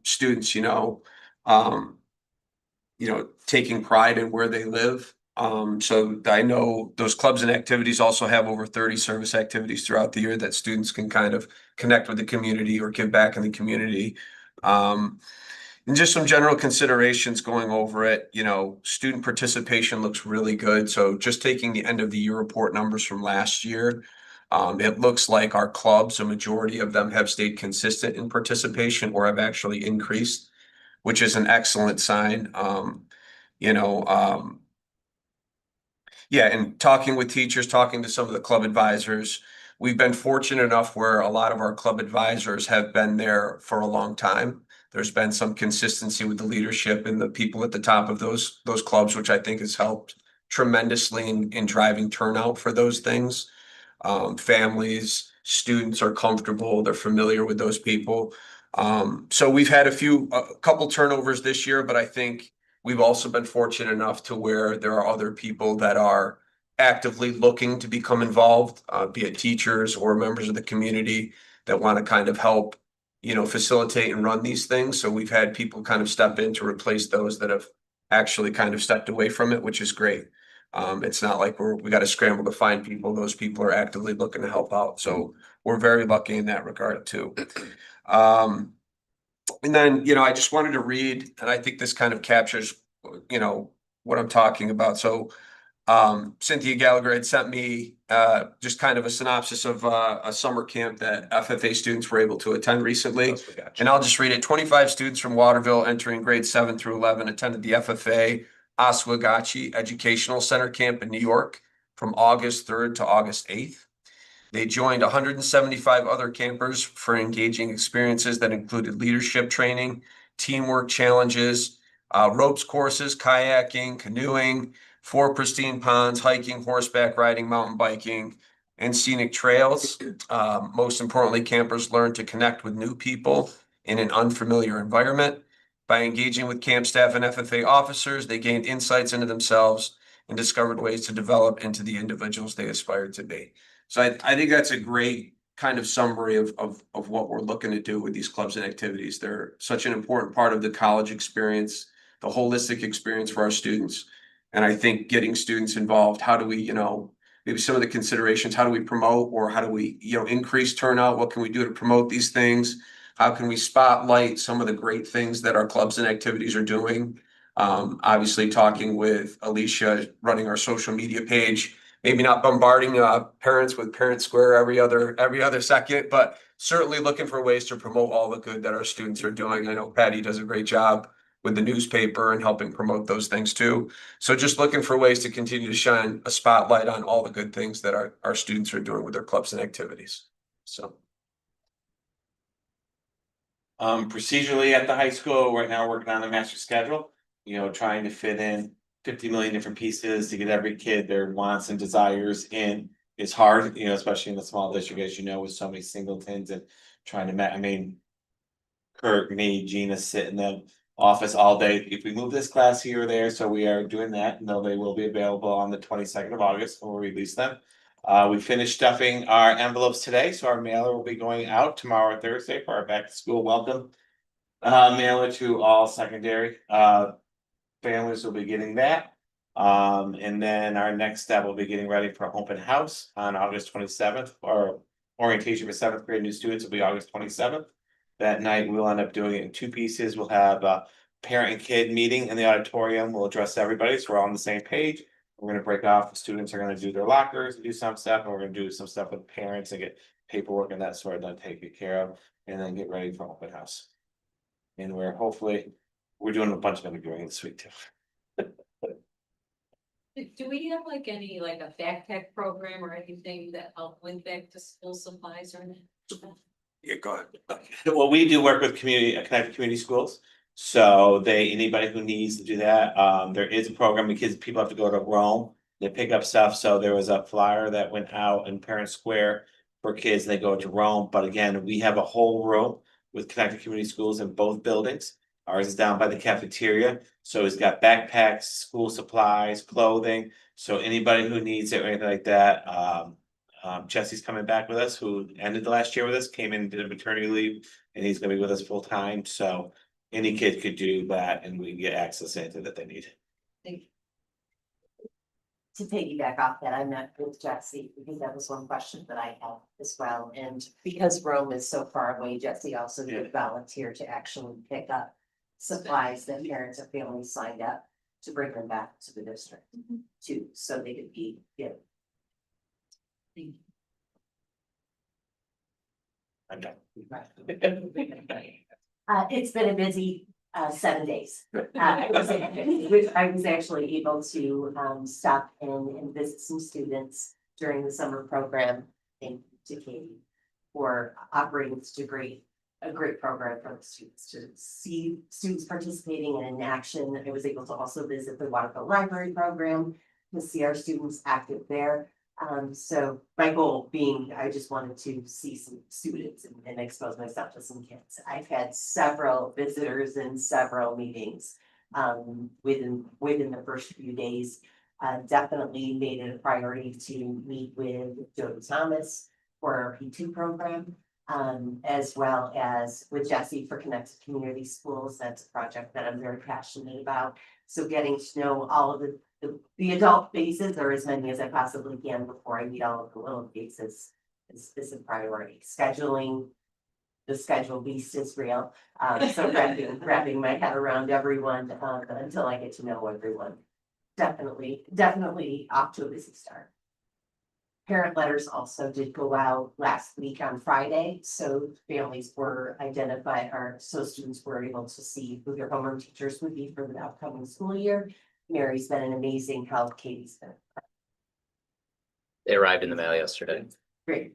Students, taking pride in where they live. So I know those clubs and activities also have over 30 service activities throughout the year that students can kind of connect with the community or give back in the community. And just some general considerations going over it, student participation looks really good. So just taking the end of the year report numbers from last year, it looks like our clubs, a majority of them have stayed consistent in participation or have actually increased, which is an excellent sign. Yeah, and talking with teachers, talking to some of the club advisors, we've been fortunate enough where a lot of our club advisors have been there for a long time. There's been some consistency with the leadership and the people at the top of those clubs, which I think has helped tremendously in driving turnout for those things. Families, students are comfortable, they're familiar with those people. So we've had a couple turnovers this year, but I think we've also been fortunate enough to where there are other people that are actively looking to become involved, be it teachers or members of the community that want to kind of help, facilitate and run these things. So we've had people kind of step in to replace those that have actually kind of stepped away from it, which is great. It's not like we got to scramble to find people. Those people are actively looking to help out. So we're very lucky in that regard too. And then, I just wanted to read, and I think this kind of captures, what I'm talking about. So Cynthia Gallagher had sent me just kind of a synopsis of a summer camp that FFA students were able to attend recently. And I'll just read it. 25 students from Waterville entering grades 7 through 11 attended the FFA Oswegatchie Educational Center Camp in New York from August 3rd to August 8th. They joined 175 other campers for engaging experiences that included leadership training, teamwork challenges, ropes courses, kayaking, canoeing, 4 pristine ponds, hiking, horseback riding, mountain biking, and scenic trails. Most importantly, campers learned to connect with new people in an unfamiliar environment. By engaging with camp staff and FFA officers, they gained insights into themselves and discovered ways to develop into the individuals they aspired to be. So I think that's a great kind of summary of what we're looking to do with these clubs and activities. They're such an important part of the college experience, the holistic experience for our students. And I think getting students involved, how do we, maybe some of the considerations, how do we promote or how do we, increase turnout? What can we do to promote these things? How can we spotlight some of the great things that our clubs and activities are doing? Obviously talking with Alicia, running our social media page, maybe not bombarding parents with Parent Square every other second, but certainly looking for ways to promote all the good that our students are doing. I know Patty does a great job with the newspaper and helping promote those things too. So just looking for ways to continue to shine a spotlight on all the good things that our students are doing with their clubs and activities. So. Procedurally at the high school, right now, working on a master schedule, trying to fit in 50 million different pieces to get every kid their wants and desires in is hard, especially in the small district, as you know, with so many singletons and trying to Kurt, me, Gina sit in the office all day. If we move this class here or there, so we are doing that. No, they will be available on the 22nd of August when we release them. We finished stuffing our envelopes today, so our mailer will be going out tomorrow, Thursday, for our back to school welcome. Mailer to all secondary families will be getting that. And then our next step will be getting ready for open house on August 27th, or orientation for 7th grade new students will be August 27th. That night, we'll end up doing it in 2 pieces. We'll have a parent and kid meeting in the auditorium. We'll address everybody, so we're all on the same page. We're gonna break off, the students are gonna do their lockers, and do some stuff, and we're gonna do some stuff with parents and get paperwork and that sort of done, taken care of, and then get ready for open house. And we're doing a bunch of interviewing this week too. Do we have like any, like a backpack program or anything that help with back to school supplies or anything? Yeah, go ahead. Well, we do work with connected community schools. So anybody who needs to do that, there is a program because people have to go to Rome. They pick up stuff. So there was a flyer that went out in Parent Square for kids. They go to Rome. But again, we have a whole room with connected community schools in both buildings. Ours is down by the cafeteria. So it's got backpacks, school supplies, clothing. So anybody who needs it or anything like that, Jesse's coming back with us, who ended the last year with us, came in, did a maternity leave, and he's gonna be with us full time, so any kid could do that and we can get access to anything that they need. To piggyback off that, I met with Jesse because that was one question that I had as well. And because Rome is so far away, Jesse also did volunteer to actually pick up supplies that parents or families signed up to bring them back to the district too, so they could be given. I'm done. It's been a busy 7 days. I was actually able to stop in and visit some students during the summer program. Thank you to Katie for operating a great program for the students, to see students participating in action. I was able to also visit the Waterville Library program to see our students active there. So my goal being, I just wanted to see some students and expose myself to some kids. I've had several visitors and several meetings within the first few days. Definitely made it a priority to meet with Jody Thomas for our P2 program, as well as with Jesse for Connected Community Schools. That's a project that I'm very passionate about. So getting to know all of the adult faces, or as many as I possibly can before I meet all of the little faces, is a priority. Scheduling, the schedule beast is real. So wrapping my head around everyone until I get to know everyone. Definitely off to a busy start. Parent letters also did go out last week on Friday, so families were identified, or so students were able to see who their homeroom teachers would be for the upcoming school year. Mary's been an amazing help. Katie's been They arrived in the mail yesterday. great.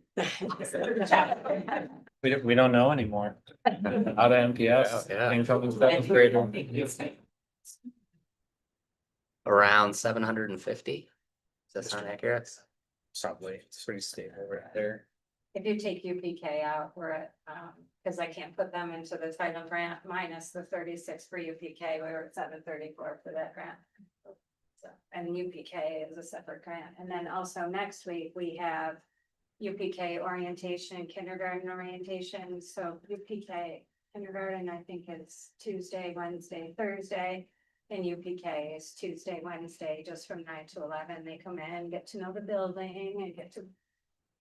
We don't know anymore. Out of MPS. Yeah. Incoming 7th grader. Around 750. Does that sound accurate? Probably, it's pretty stable right there. If you take UPK out, we're at, because I can't put them into the title grant minus the 36 for UPK, we were at 734 for that grant. So, and UPK is a separate grant. And then also next week, we have UPK orientation, kindergarten orientation. So UPK kindergarten, I think it's Tuesday, Wednesday, Thursday. And UPK is Tuesday, Wednesday, just from 9 to 11. They come in, get to know the building and get to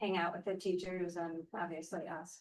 hang out with the teachers and obviously us.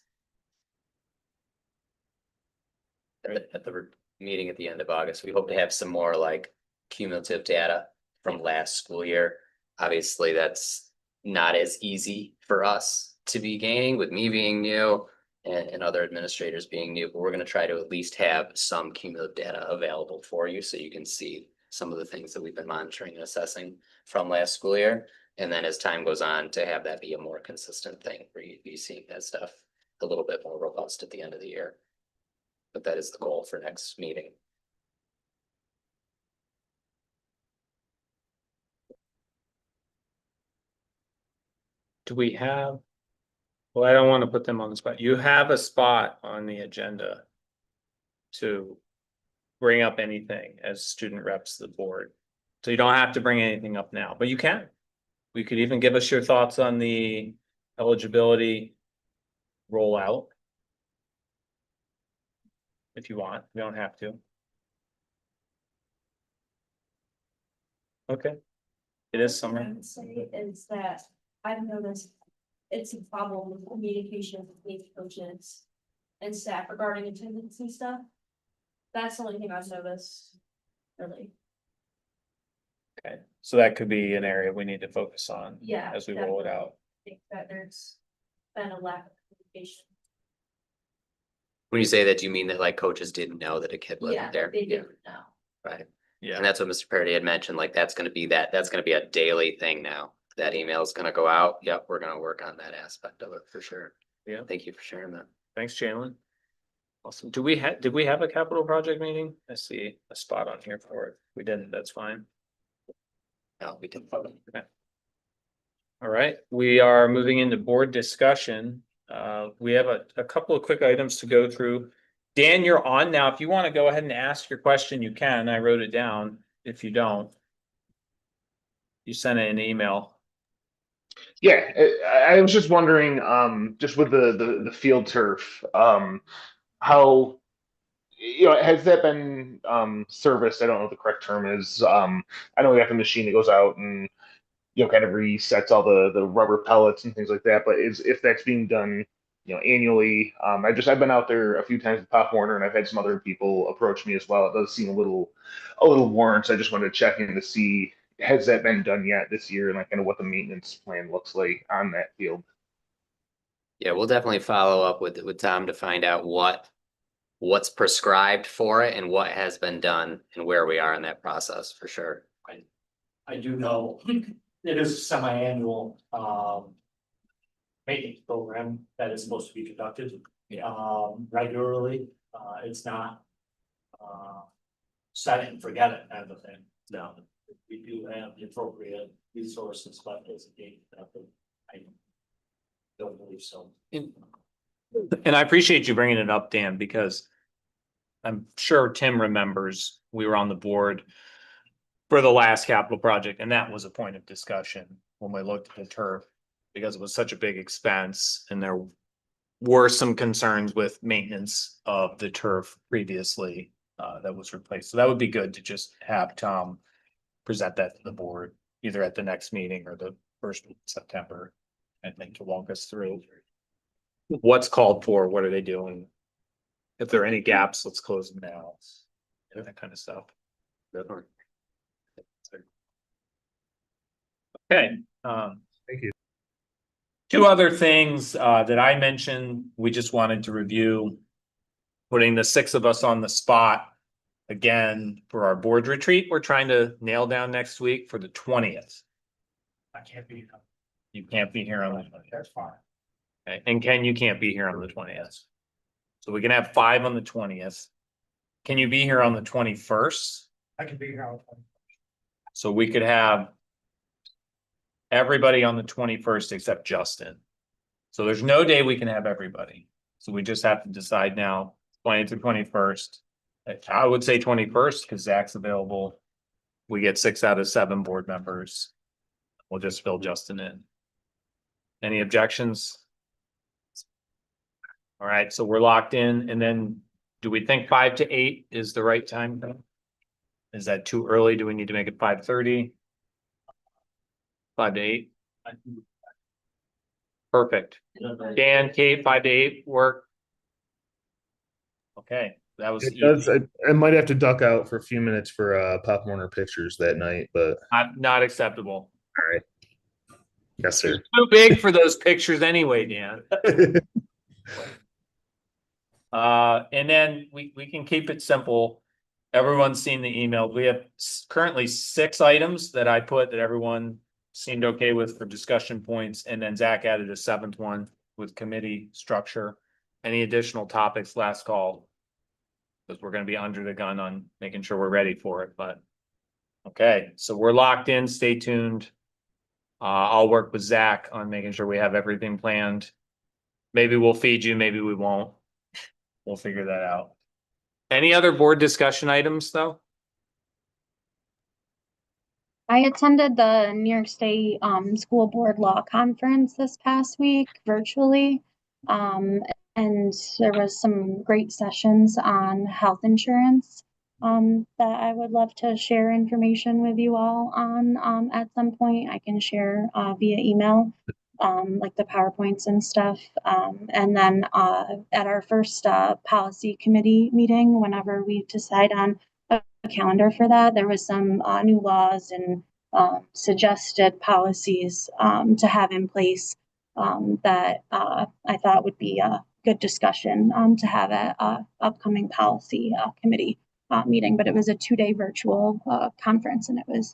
At the meeting at the end of August, we hope to have some more like cumulative data from last school year. Obviously, that's not as easy for us to be gaining with me being new and other administrators being new, but we're gonna try to at least have some cumulative data available for you so you can see some of the things that we've been monitoring and assessing from last school year. And then as time goes on, to have that be a more consistent thing, where you'd be seeing that stuff a little bit more robust at the end of the year. But that is the goal for next meeting. Do we have? Well, I don't want to put them on the spot. You have a spot on the agenda to bring up anything as student reps to the board. So you don't have to bring anything up now, but you can. We could even give us your thoughts on the eligibility rollout. If you want, we don't have to. Okay. It is What I summer. would say is that I've noticed it's a problem with communication with coaches and staff regarding attendance and stuff. That's the only thing I've noticed, really. Okay, so that could be an area we need to focus on. Yeah, As we roll it definitely. out. I think that there's been a lack of communication. When you say that, do you mean that like coaches didn't know that a kid Yeah, wasn't there? they Yeah, didn't know. right. Yeah. And that's what Mr. Parity had mentioned, like that's gonna be a daily thing now. That email is gonna go out. Yep, we're gonna work on that aspect of it for sure. Yeah. Thank you for sharing that. Thanks, Jalen. Awesome. Did we have a capital project meeting? I see a spot on here for it. We didn't, that's fine. No, we didn't. All right, we are moving into board discussion. We have a couple of quick items to go through. Dan, you're on now. If you want to go ahead and ask your question, you can. I wrote it down. If you don't, you sent it an email. Yeah, I was just wondering, just with the field turf, how, has that been serviced? I don't know what the correct term is. I know we have a machine that goes out and kind of resets all the rubber pellets and things like that. But if that's being done, annually, I've been out there a few times with Pop Warner, and I've had some other people approach me as well. It does seem a little worn, so I just wanted to check in to see, has that been done yet this year, and like kind of what the maintenance plan looks like on that field. Yeah, we'll definitely follow up with Tom to find out what's prescribed for it and what has been done and where we are in that process for sure. I do know it is a semi-annual maintenance program that is supposed to be conducted regularly. It's not set it and forget it kind of thing. No, we do have the appropriate resources, but as a game, I don't believe so. And I appreciate you bringing it up, Dan, because I'm sure Tim remembers we were on the board for the last capital project, and that was a point of discussion when we looked at the turf, because it was such a big expense and there were some concerns with maintenance of the turf previously that was replaced. So that would be good to just have Tom present that to the board, either at the next meeting or the first week of September, I think, to walk us through what's called for, what are they doing? If there are any gaps, let's close them now. That kind of stuff. Okay. Thank you. Two other things that I mentioned, we just wanted to review. Putting the 6 of us on the spot again for our board retreat. We're trying to nail down next week for the 20th. I can't be. You can't be here on the That's fine. okay. And Ken, you can't be here on the 20th. So we can have 5 on the 20th. Can you be here on the 21st? I can be here on. So we could have everybody on the 21st except Justin. So there's no day we can have everybody. So we just have to decide now, 20th to 21st. I would say 21st because Zach's available. We get 6 out of 7 board members. We'll just fill Justin in. Any objections? All right, so we're locked in. And then do we think 5 to 8 is the right time? Is that too early? Do we need to make it 5:30? 5 to 8? Perfect. Dan, Kate, 5 to 8 work. Okay, that was It does. I might have to duck out for a few minutes for Pop Warner pictures that night, but not acceptable. all right. Yes, sir. Too big for those pictures anyway, Dan. And then we can keep it simple. Everyone's seen the email. We have currently 6 items that I put that everyone seemed okay with for discussion points, and then Zach added a 7th one with committee structure. Any additional topics, last call? Because we're gonna be under the gun on making sure we're ready for it, but. Okay, so we're locked in, stay tuned. I'll work with Zach on making sure we have everything planned. Maybe we'll feed you, maybe we won't. We'll figure that out. Any other board discussion items, though? I attended the New York State School Board Law Conference this past week virtually. And there was some great sessions on health insurance that I would love to share information with you all on at some point. I can share via email, like the PowerPoints and stuff. And then at our first policy committee meeting, whenever we decide on a calendar for that, there was some new laws and suggested policies to have in place that I thought would be a good discussion to have at upcoming policy committee meeting. But it was a 2-day virtual conference, and it was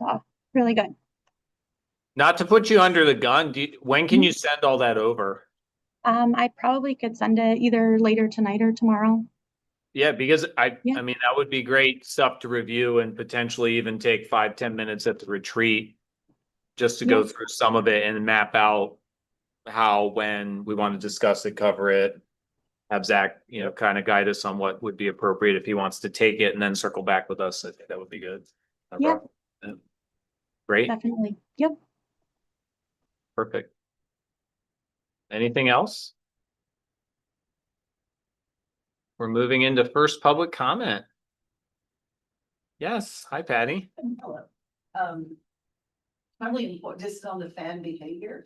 really good. Not to put you under the gun, when can you send all that over? I probably could send it either later tonight or tomorrow. Yeah, because I Yeah. mean, that would be great stuff to review and potentially even take 5-10 minutes at the retreat. Just to go Yeah. through some of it and map out how, when we want to discuss it, cover it. Have Zach, kind of guide us on what would be appropriate if he wants to take it and then circle back with us. I think that would be good. Yeah. Great, Definitely. Yep. perfect. Anything else? We're moving into first public comment. Yes, hi Patty. Hello. Probably important, just on the fan behavior.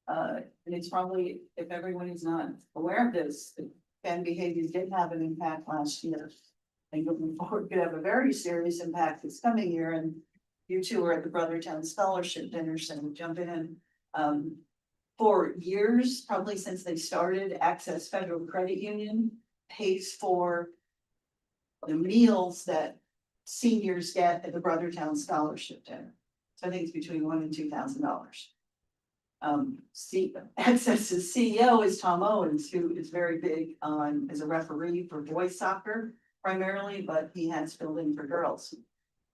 And it's probably, if everyone is not aware of this, the fan behavior did have an impact last year. And going forward, could have a very serious impact this coming year, and you two are at the Brothertown Scholarship Dinner, so we'll jump in. For years, probably since they started, Access Federal Credit Union pays for the meals that seniors get at the Brothertown Scholarship Dinner. So I think it's between $1,000 and $2,000. Access's CEO is Tom Owens, who is very big on, as a referee for boys soccer primarily, but he has filled in for girls.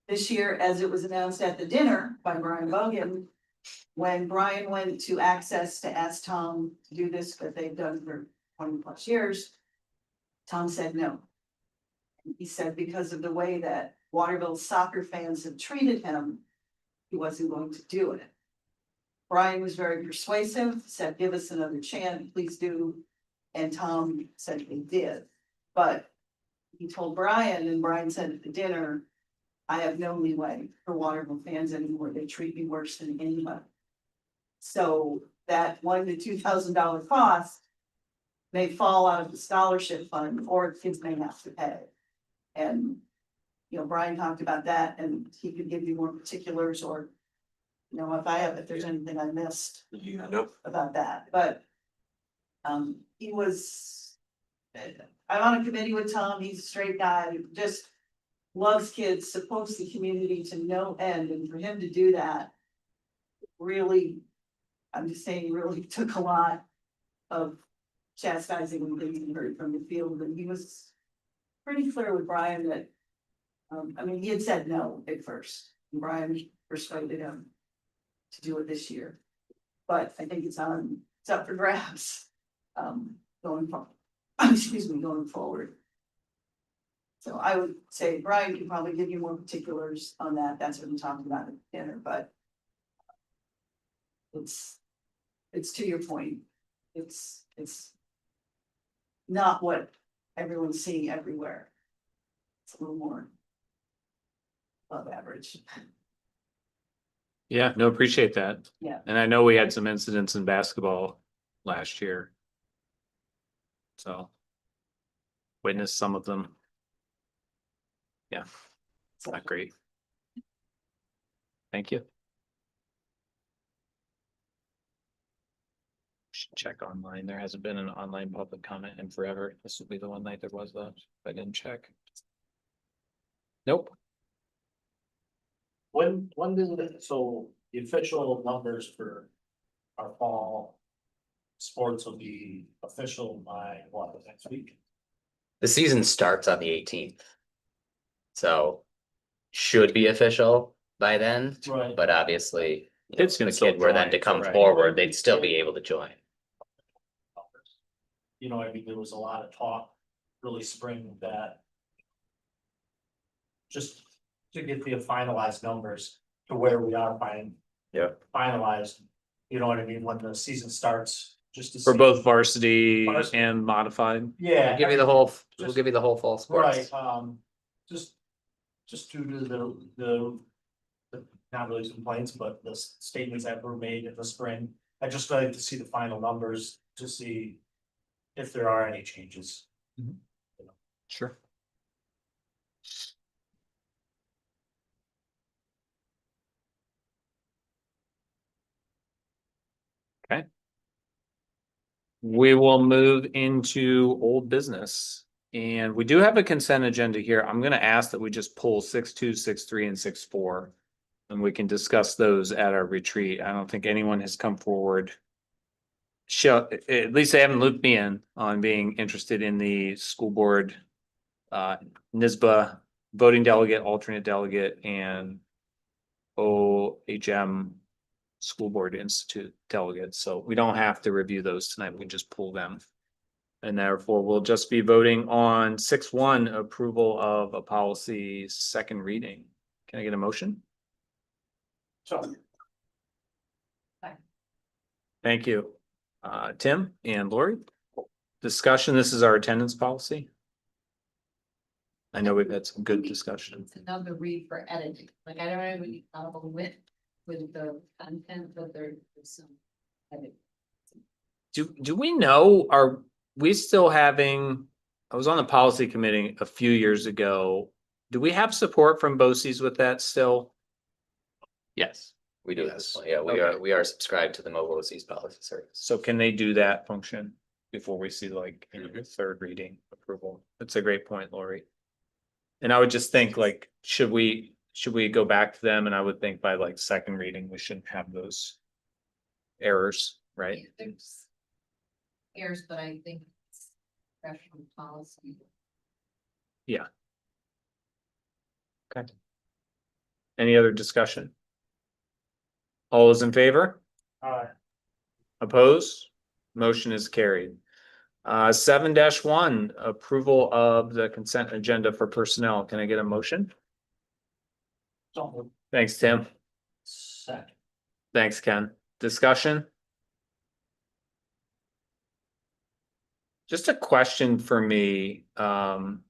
This year, as it was announced at the dinner by Brian Bogan, when Brian went to Access to ask Tom to do this, that they've done for 20+ years, Tom said no. He said because of the way that Waterville soccer fans have treated him, he wasn't going to do it. Brian was very persuasive, said, give us another chance, please do. And Tom said he did. But he told Brian, and Brian said at the dinner, I have no leeway for Waterville fans anymore. They treat me worse than anybody. So that $1,000 to $2,000 cost may fall out of the scholarship fund, or kids may have to pay. And, Brian talked about that, and he could give you more particulars, or, if there's anything I missed about that, but I'm on a committee with Tom. He's a straight guy, just loves kids, supports the community to no end, and for him to do that really, I'm just saying, really took a lot of chastising and things he heard from the field, and he was pretty clear with Brian that, he had said no at first, and Brian persuaded him to do it this year. But I think it's up for grabs, going forward. So I would say Brian can probably give you more particulars on that. That's what I'm talking about at dinner, but it's to your point. It's not what everyone's seeing everywhere. It's a little more above average. Yeah, no, appreciate that. Yeah. And I know we had some incidents in basketball last year. So witnessed some of them. Yeah, it's not great. Thank you. check online. There hasn't been an online public comment in forever. This will be the one night there was though. I didn't check. Nope. When does it, so the official numbers for our fall sports will be official by what, next week? The season starts on the 18th. So should be official by then, Right. but obviously, Kids if can the still kid were then join, to come right. forward, they'd still be able to join. You know, I mean, there was a lot of talk early spring that just to get the finalized numbers to where we are finalized, you know what I mean, when the season starts, just to For see. both varsity Varsity. and modified. Yeah. We'll give you the whole, we'll Just- give you the whole fall sports. Right, just due to the not really complaints, but the statements that were made in the spring. I just like to see the final numbers to see if there are any changes. Sure. Okay. We will move into old business. And we do have a consent agenda here. I'm gonna ask that we just pull 6.2, 6.3, and 6.4. And we can discuss those at our retreat. I don't think anyone has come forward. At least they haven't looped me in on being interested in the school board. NISBA voting delegate, alternate delegate, and OHM School Board Institute delegates. So we don't have to review those tonight. We can just pull them. And therefore, we'll just be voting on 6.1 approval of a policy second reading. Can I get a motion? So. Thank you. Tim and Lori. Discussion, this is our attendance policy. I know we've had some good discussion. It's another read for editing, like I don't have any problem with the content, but there's some edit. Do we know, are we still having, I was on the policy committee a few years ago. Do we have support from BOCES with that still? Yes. We do Yes. this, yeah, we are subscribed to the mobile overseas policy service. So can they do that function before we see like, you know, third reading approval? That's a great point, Lori. And I would just think like, should we go back to them? And I would think by like second reading, we shouldn't have those errors, right? There's errors, but I think it's professional policy. Yeah. Okay. Any other discussion? All those in favor? Opposed? Motion is carried. 7-1, approval of the consent agenda for personnel. Can I get a motion? So, Thanks, Tim. second. Thanks, Ken. Discussion? Just a question for me. Am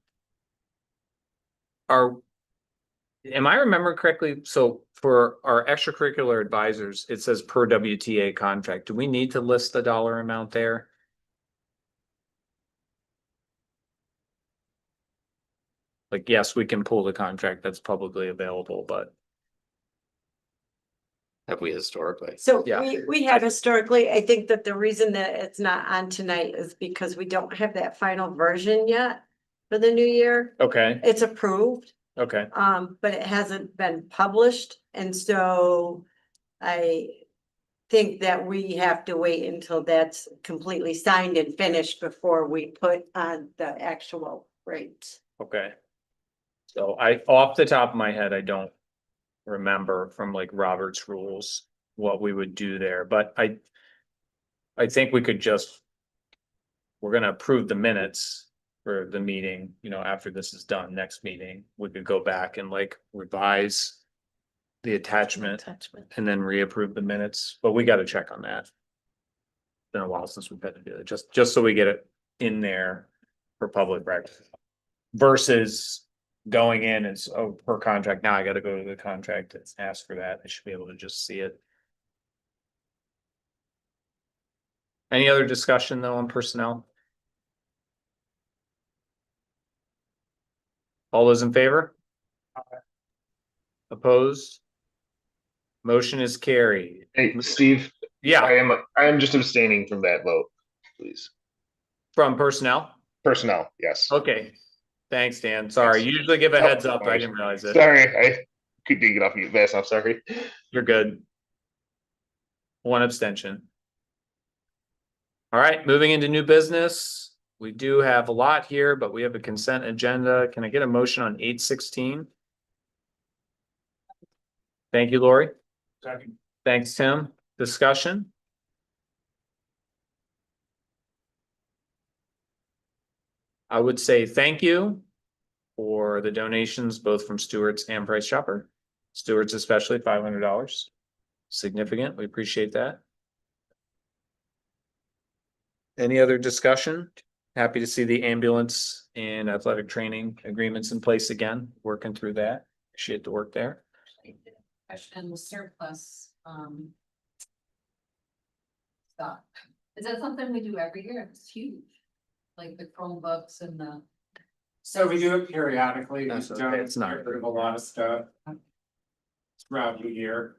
I remembering correctly? So for our extracurricular advisors, it says per WTA contract. Do we need to list the dollar amount there? Like, yes, we can pull the contract that's publicly available, but Have we historically? So Yeah. we have historically, I think that the reason that it's not on tonight is because we don't have that final version yet for the new year. okay, It's approved, okay. but it hasn't been published, and so I think that we have to wait until that's completely signed and finished before we put on the actual rates. Okay. So off the top of my head, I don't remember from like Robert's rules what we would do there, but I think we could just, we're gonna approve the minutes for the meeting, you know, after this is done, next meeting, we could go back and like revise the attachment and then reapprove the minutes, but we gotta check on that. Been a while since we've had to do it, just so we get it in there for public record. Versus going in and, per contract, now I gotta go to the contract and ask for that, I should be able to just see it. Any other discussion though on personnel? All those in favor? Opposed? Motion is carried. Hey, Steve, Yeah, I am just abstaining from that vote, please. from personnel. Personnel, yes. Okay. Thanks, Dan. Sorry, Yes. usually give a Nope, heads up. no I worries. didn't realize it. Sorry, I couldn't get off mute fast enough, sorry. You're good. One abstention. All right, moving into new business. We do have a lot here, but we have a consent agenda. Can I get a motion on 816? Thank you, Lori. Second. Thanks, Tim. Discussion? I would say thank you for the donations, both from Stewart's and Price Chopper. Stewart's especially $500. Significant. We appreciate that. Any other discussion? Happy to see the ambulance and athletic training agreements in place again, working through that. Appreciate the work there. Question, the surplus, stuff. Is that something we do every year? It's huge. Like the Chromebooks and the. So we do it periodically, we That's okay, don't it's not- get rid of a lot of stuff throughout the year.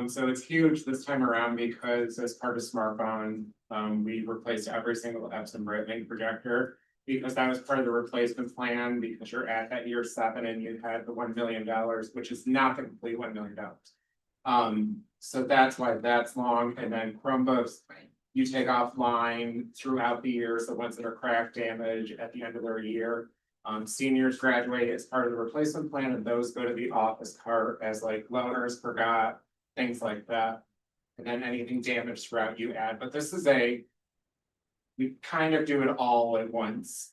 So it's huge this time around because as part of smartphone, we replaced every single Epson Brittany projector. Because that was part of the replacement plan, because you're at that year 7 and you had the $1 million, which is not the complete $1 million. So that's why that's long, and then Chromebooks, you take offline throughout the year, so ones that are crack damage at the end of their year. Seniors graduate as part of the replacement plan, and those go to the office cart as like loaners forgot, things like that. And then anything damaged throughout you add, but this is we kind of do it all at once,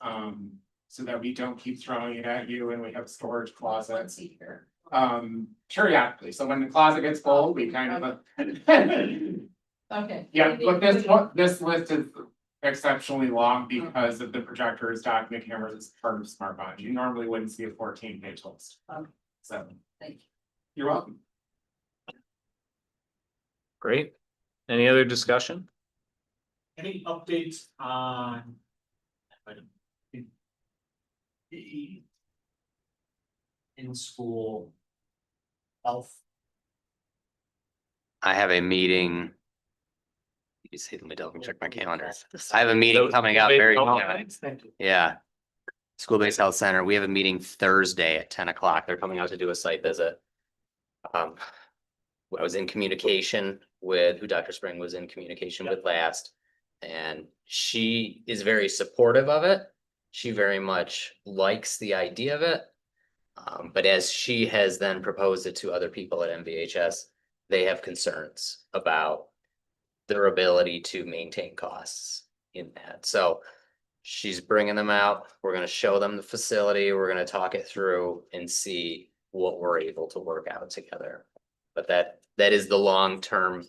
so that we don't keep throwing it at you and we have storage closets. Once a year. Periodically, so when the closet gets full, we kind of. Okay. Yeah, but this list is exceptionally long because of the projectors, document cameras, it's part of smartphone. You normally wouldn't see a 14-page list. Okay. So, Thank you. you're welcome. Great. Any other discussion? Any updates on? In school. Health. I have a meeting. You see, let me double check my calendar. I have a meeting coming up very. Thank you. Yeah. School-based health center. We have a meeting Thursday at 10 o'clock. They're coming out to do a site visit. I was in communication with who Dr. Spring was in communication with last. And she is very supportive of it. She very much likes the idea of it. But as she has then proposed it to other people at MVHS, they have concerns about their ability to maintain costs in that. So she's bringing them out. We're going to show them the facility. We're going to talk it through and see what we're able to work out together. But that is the long-term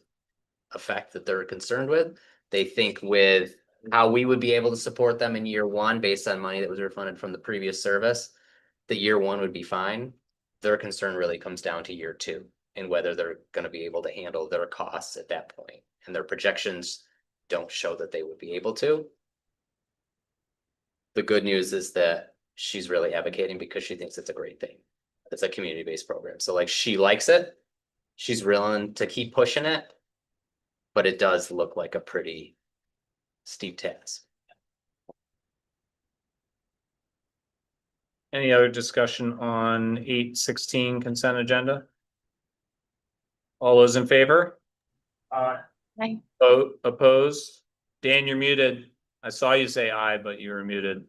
effect that they're concerned with. They think with how we would be able to support them in year 1 based on money that was refunded from the previous service, the year 1 would be fine. Their concern really comes down to year 2 and whether they're going to be able to handle their costs at that point. And their projections don't show that they would be able to. The good news is that she's really advocating because she thinks it's a great thing. It's a community-based program. So like she likes it. She's willing to keep pushing it. But it does look like a pretty steep task. Any other discussion on 816 consent agenda? All those in favor? Aye. Opposed? Dan, you're muted. I saw you say aye, but you were muted.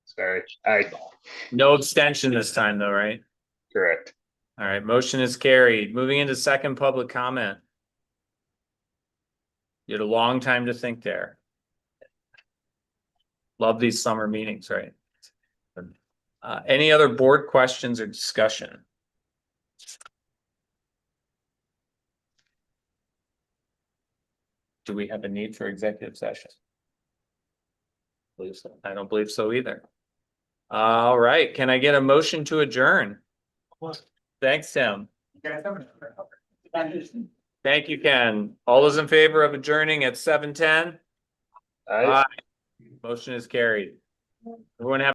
Sorry, I, No abstention this time though, right? correct. All right, motion is carried. Moving into second public comment. You had a long time to think there. Love these summer meetings, right? Any other board questions or discussion? Do we have a need for executive session? Believe so. I don't believe so either. All right, can I get a motion to adjourn? Thanks, Tim. Thank you, Ken. All those in favor of adjourning at 7:10? I. Motion is carried. Everyone have